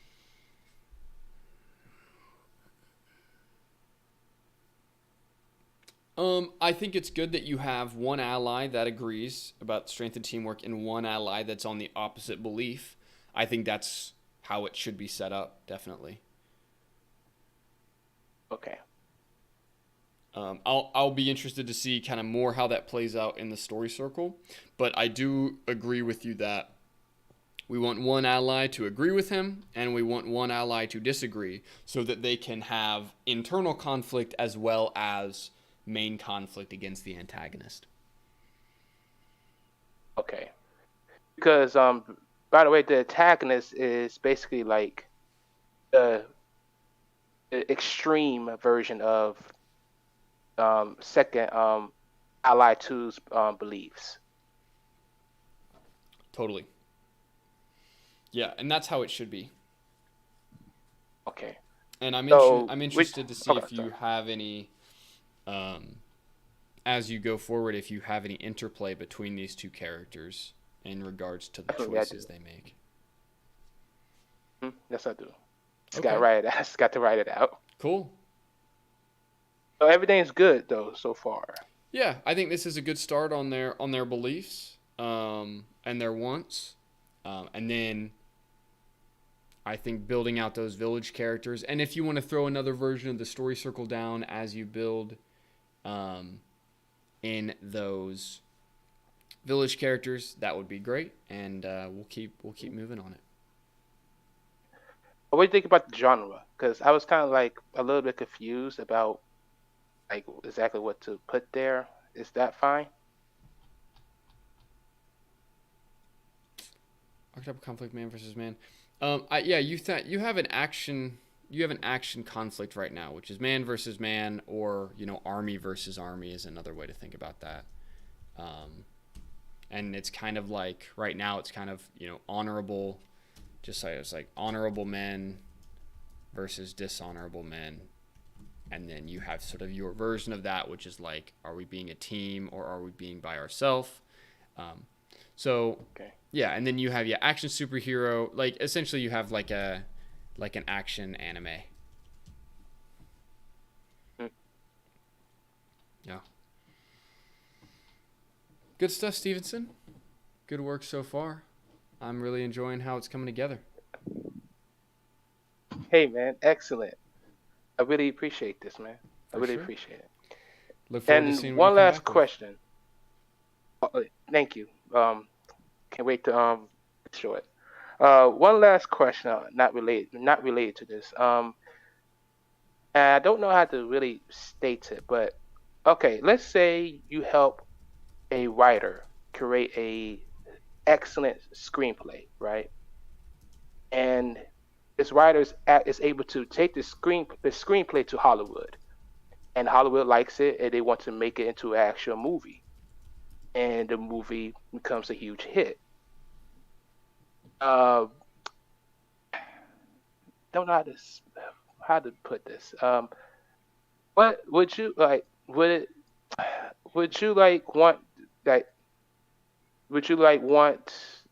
I think it's good that you have one ally that agrees about strength and teamwork and one ally that's on the opposite belief. I think that's how it should be set up, definitely. Okay. I'll be interested to see kind of more how that plays out in the story circle, but I do agree with you that we want one ally to agree with him and we want one ally to disagree so that they can have internal conflict as well as main conflict against the antagonist. Okay. Because by the way, the antagonist is basically like the extreme version of second ally two's beliefs. Totally. Yeah, and that's how it should be. Okay. And So I'm which interested to see okay, if you sorry. have any as you go forward if you have any interplay between these two characters in regards to the Definitely, I do. choices they make. Yes, I do. Just Okay. got to write it out. Cool. So everything's good though so far. Yeah, I think this is a good start on their beliefs and their wants, and then I think building out those village characters. And if you want to throw another version of the story circle down as you build in those village characters, that would be great. And we'll keep moving on it. What do you think about the genre? Because I was kind of like a little bit confused about like exactly what to put there. Is that fine? Archetypal conflict, man versus man. You have an action conflict right now, which is man versus man, or army versus army is another way to think about that. And it's kind of like right now it's kind of honorable, just like it's like honorable men versus dishonorable men, and then you have sort of your version of that, which is like, are we being a team or are we being by ourselves? Okay. Yeah, and then you have action superhero. Like essentially, you have like an action anime. Yeah. Good stuff, Stevenson. Good work so far. I'm really enjoying how it's coming together. Hey man, excellent. I really appreciate this, man. I For really sure. appreciate it. Look forward to And seeing what one you come last back with. question. Thank you. Can't wait to show it. One last question, not related to this. And I don't know how to really state it, but okay, let's say you help a writer create a excellent screenplay, right? And this writer is able to take the screenplay to Hollywood, and Hollywood likes it, and they want to make it into an actual movie, and the movie becomes a huge hit. Uh, don't know how to put this. What would you like? Would you like want like? Would you like want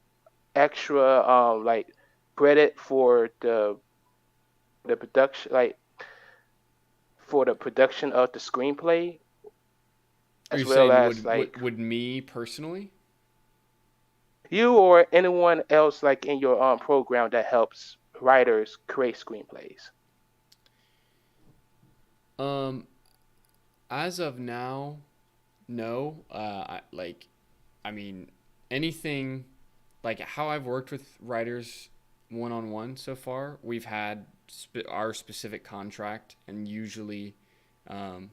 extra like credit for the production, like for the production of the screenplay, Are as you well saying as like would me personally? you or anyone else like in your program that helps writers create screenplays? As of now, no. I mean, anything like how I've worked with writers one on one so far, we've had our specific contract, and usually,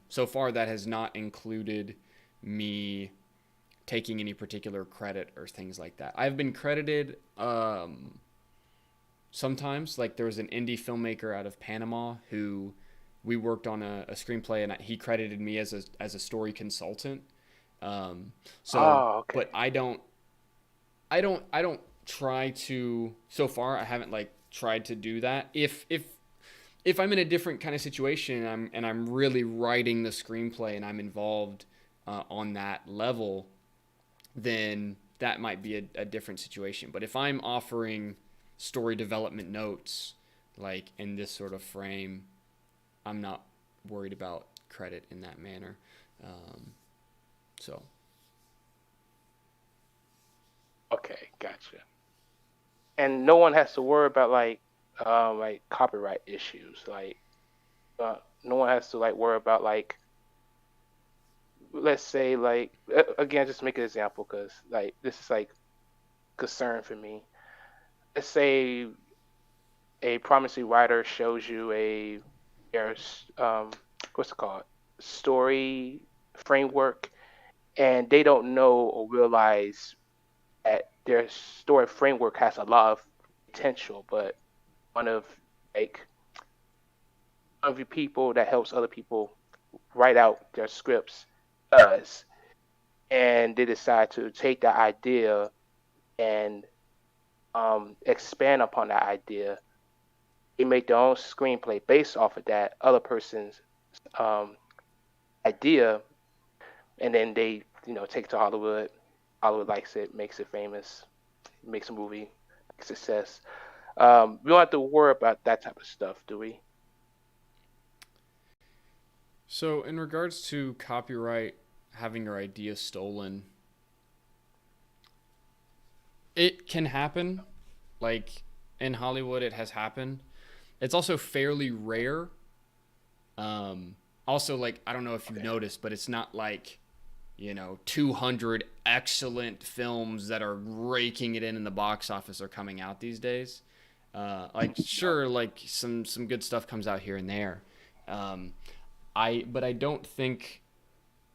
so far that has not included me taking any particular credit or things like that. I've been credited sometimes. Like there was an indie filmmaker out of Panama who we worked on a screenplay, and he credited me as a story consultant. Oh, But okay. I don't try to. So far, I haven't like tried to do that. If I'm in a different kind of situation and I'm really writing the screenplay and I'm involved on that level, then that might be a different situation. But if I'm offering story development notes, like in this sort of frame, I'm not worried about credit in that manner. So Okay, gotcha. And no one has to worry about like copyright issues. Like no one has to like worry about like, let's say like again, just make an example because like this is like concern for me. Let's say a promising writer shows you there's what's it called, story framework, and they don't know or realize that their story framework has a lot of potential, but one of like one of the people that helps other people write out their scripts does, and they decide to take that idea and expand upon that idea. They make their own screenplay based off of that other person's um, idea, and then they take it to Hollywood. Hollywood likes it, makes it famous, makes a movie, success. We don't have to worry about that type of stuff, do we? So, in regards to copyright, having your idea stolen, it can happen. Like in Hollywood, it has happened. It's also fairly rare. Also, like, I don't know if you've noticed, but it's not like, 200 excellent films that are raking it in the box office are coming out these days. Like, sure, like some good stuff comes out here and there. But I don't think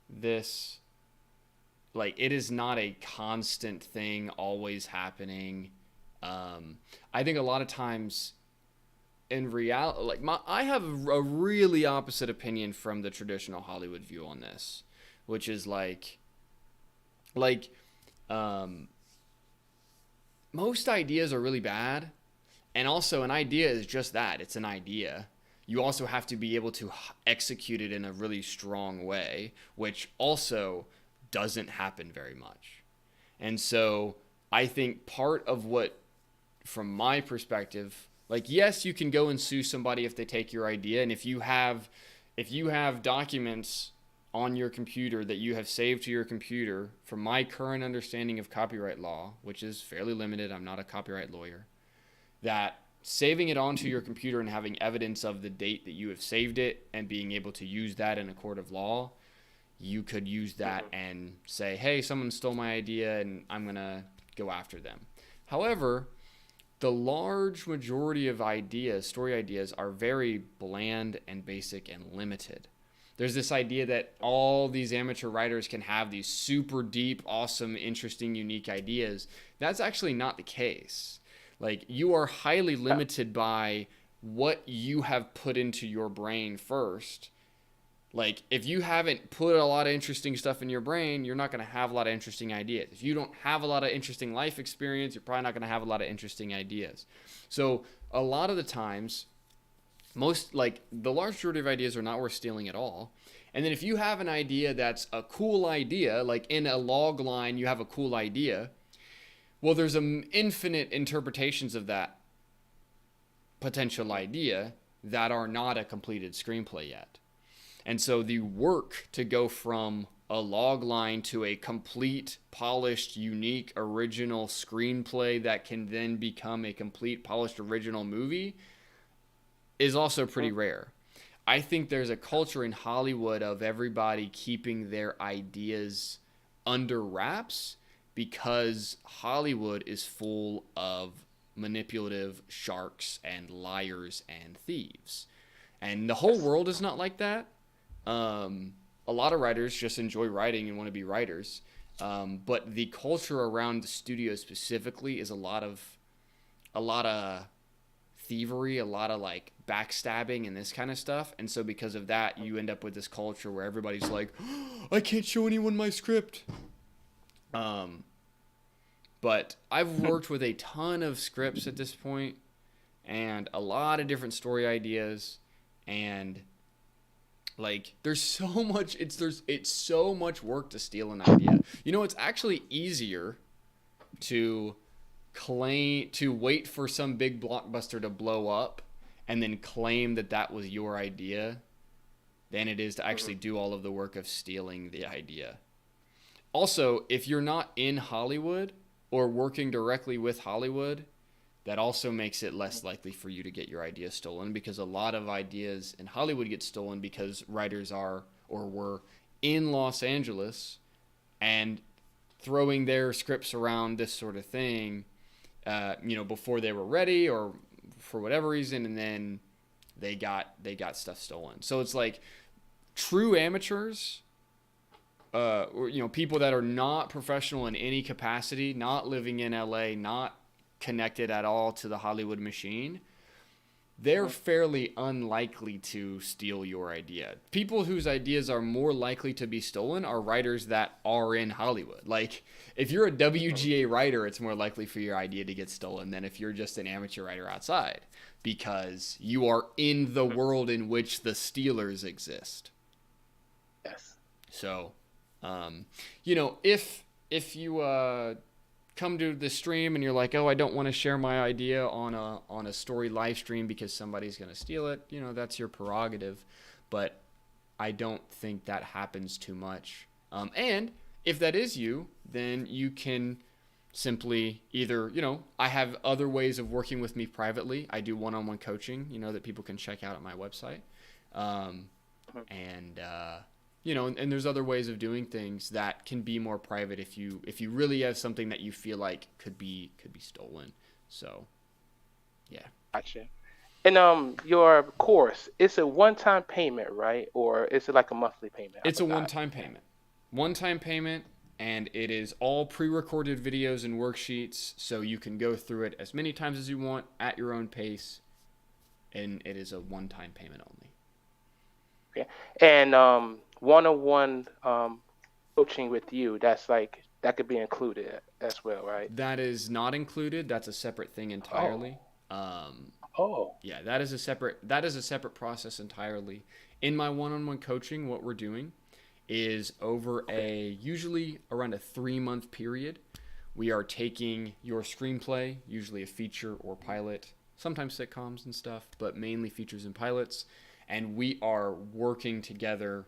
this, like, it is not a constant thing always happening. I think a lot of times in reality, like, I have a really opposite opinion from the traditional Hollywood view on this, which is like most ideas are really bad, and also an idea is just that, it's an idea. You also have to be able to execute it in a really strong way, which also doesn't happen very much. And so I think part of what, from my perspective, like, yes, you can go and sue somebody if they take your idea, and if you have documents on your computer that you have saved to your computer, from my current understanding of copyright law, which is fairly limited, I'm not a copyright lawyer, that saving it onto your computer and having evidence of the date that you have saved it and being able to use that in a court of law, you could use that and say, hey, someone stole my idea and I'm going to go after them. However, the large majority of ideas, story ideas, are very bland and basic and limited. There's this idea that all these amateur writers can have these super deep, awesome, interesting, unique ideas. That's actually not the case. Like, you are highly limited by what you have put into your brain first. Like, if you haven't put a lot of interesting stuff in your brain, you're not going to have a lot of interesting ideas. If you don't have a lot of interesting life experience, you're probably not going to have a lot of interesting ideas. So a lot of the times, the large majority of ideas are not worth stealing at all. And then if you have an idea that's a cool idea, like in a log line you have a cool idea, well, there's infinite interpretations of that potential idea that are not a completed screenplay yet. And so the work to go from a log line to a complete, polished, unique, original screenplay that can then become a complete, polished, original movie is also pretty rare. I think there's a culture in Hollywood of everybody keeping their ideas under wraps because Hollywood is full of manipulative sharks and liars and thieves. And the whole world is not like that. A lot of writers just enjoy writing and want to be writers. But the culture around the studio specifically is a lot of thievery, a lot of like backstabbing and this kind of stuff. And so because of that, you end up with this culture where everybody's like, oh, I can't show anyone my script. But I've worked with a ton of scripts at this point and a lot of different story ideas, and like there's so much it's so much work to steal an idea. It's actually easier to wait for some big blockbuster to blow up and then claim that was your idea than it is to actually do all of the work of stealing the idea. Also, if you're not in Hollywood or working directly with Hollywood, that also makes it less likely for you to get your idea stolen, because a lot of ideas in Hollywood get stolen because writers are or were in Los Angeles and throwing their scripts around this sort of thing, before they were ready or for whatever reason, and then they got stuff stolen. So it's like true amateurs, or people that are not professional in any capacity, not living in LA, not connected at all to the Hollywood machine, they're fairly unlikely to steal your idea. People whose ideas are more likely to be stolen are writers that are in Hollywood. Like, if you're a WGA writer, it's more likely for your idea to get stolen than if you're just an amateur writer outside, because you are in the world in which the stealers exist. Yes. So, You know, if you come to the stream and you're like, oh, I don't want to share my idea on a story live stream because somebody's going to steal it, you know, that's your prerogative. But I don't think that happens too much. And if that is you, then you can simply either, you know, I have other ways of working with me privately. I do one-on-one coaching, you know, that people can check out at my website. You know, and there's other ways of doing things that can be more private if you really have something that you feel like could be stolen. So, yeah. Gotcha. And your course, it's a one-time payment, right? Or is it like a monthly payment? It's a one-time payment. One-time payment, and it is all pre-recorded videos and worksheets, so you can go through it as many times as you want at your own pace, and it is a one-time payment only. Yeah. And one-on-one coaching with you, that's like that could be included as well, right? That is not included. That's a separate thing entirely. Oh. Yeah, that is a separate process entirely. In my one-on-one coaching, what we're doing is over usually around a 3-month period, we are taking your screenplay, usually a feature or pilot, sometimes sitcoms and stuff, but mainly features and pilots, and we are working together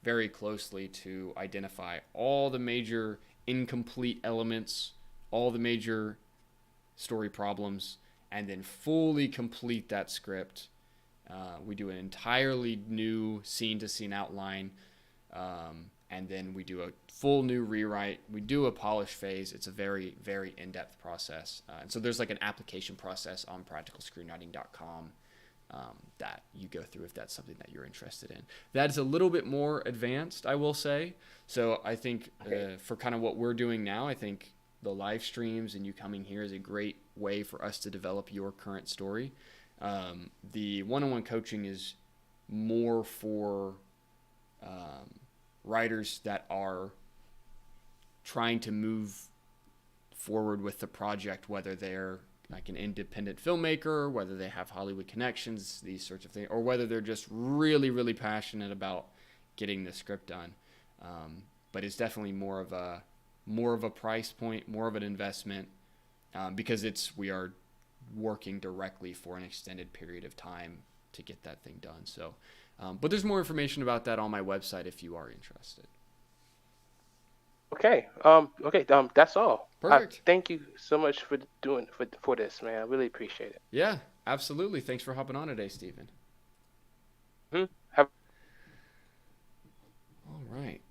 very closely to identify all the major incomplete elements, all the major story problems, and then fully complete that script. We do an entirely new scene-to-scene outline, and then we do a full new rewrite. We do a polish phase. It's a very, very in-depth process. And so there's like an application process on practicalscreenwriting.com that you go through if that's something that you're interested in. That is a little bit more advanced, I will say. So I think for kind of what we're doing now, I think the live streams and you coming here is a great way for us to develop your current story. The one-on-one coaching is more for writers that are trying to move forward with the project, whether they're like an independent filmmaker, whether they have Hollywood connections, these sorts of things, or whether they're just really, really passionate about getting the script done. But it's definitely more of a price point, more of an investment, because we are working directly for an extended period of time to get that thing done. So, but there's more information about that on my website if you are interested. Okay. That's all. Perfect. Thank you so much for doing for this, man. I really appreciate it. Yeah, absolutely. Thanks for hopping on today, Stephen. Have All right.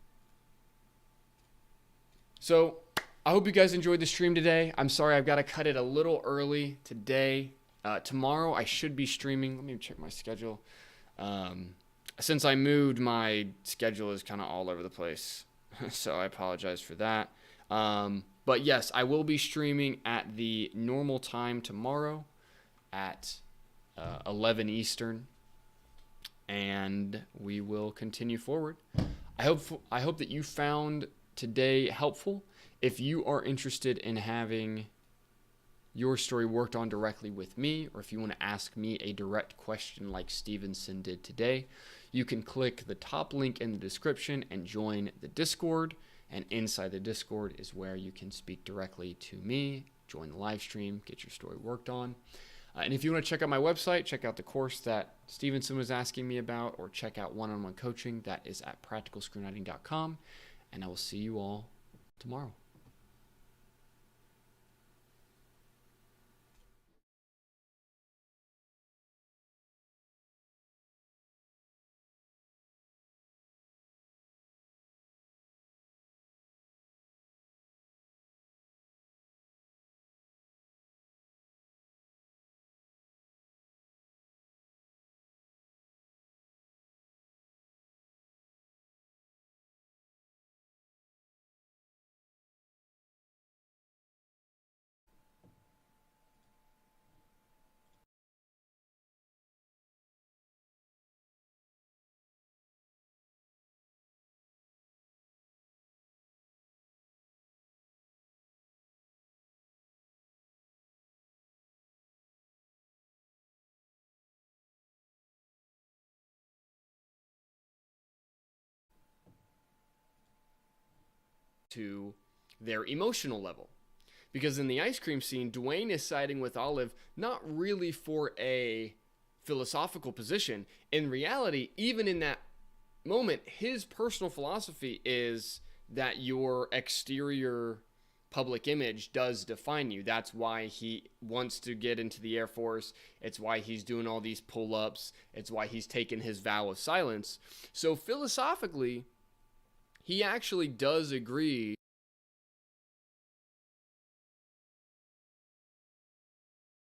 So I hope you guys enjoyed the stream today. I'm sorry I've got to cut it a little early today. Tomorrow I should be streaming. Let me check my schedule. Since I moved, my schedule is kind of all over the place. So I apologize for that. But yes, I will be streaming at the normal time tomorrow at 11 Eastern. And we will continue forward. I hope that you found today helpful. If you are interested in having your story worked on directly with me, or if you want to ask me a direct question like Stevenson did today, you can click the top link in the description and join the Discord. And inside the Discord is where you can speak directly to me, join the live stream, get your story worked on. And if you want to check out my website, check out the course that Stevenson was asking me about, or check out one-on-one coaching, that is at practicalscreenwriting.com. And I will see you all tomorrow. to their emotional level. Because in the ice cream scene, Dwayne is siding with Olive not really for a philosophical position. In reality, even in that moment, his personal philosophy is that your exterior public image does define you. That's why he wants to get into the Air Force. It's why he's doing all these pull-ups. It's why he's taken his vow of silence. So philosophically, he actually does agree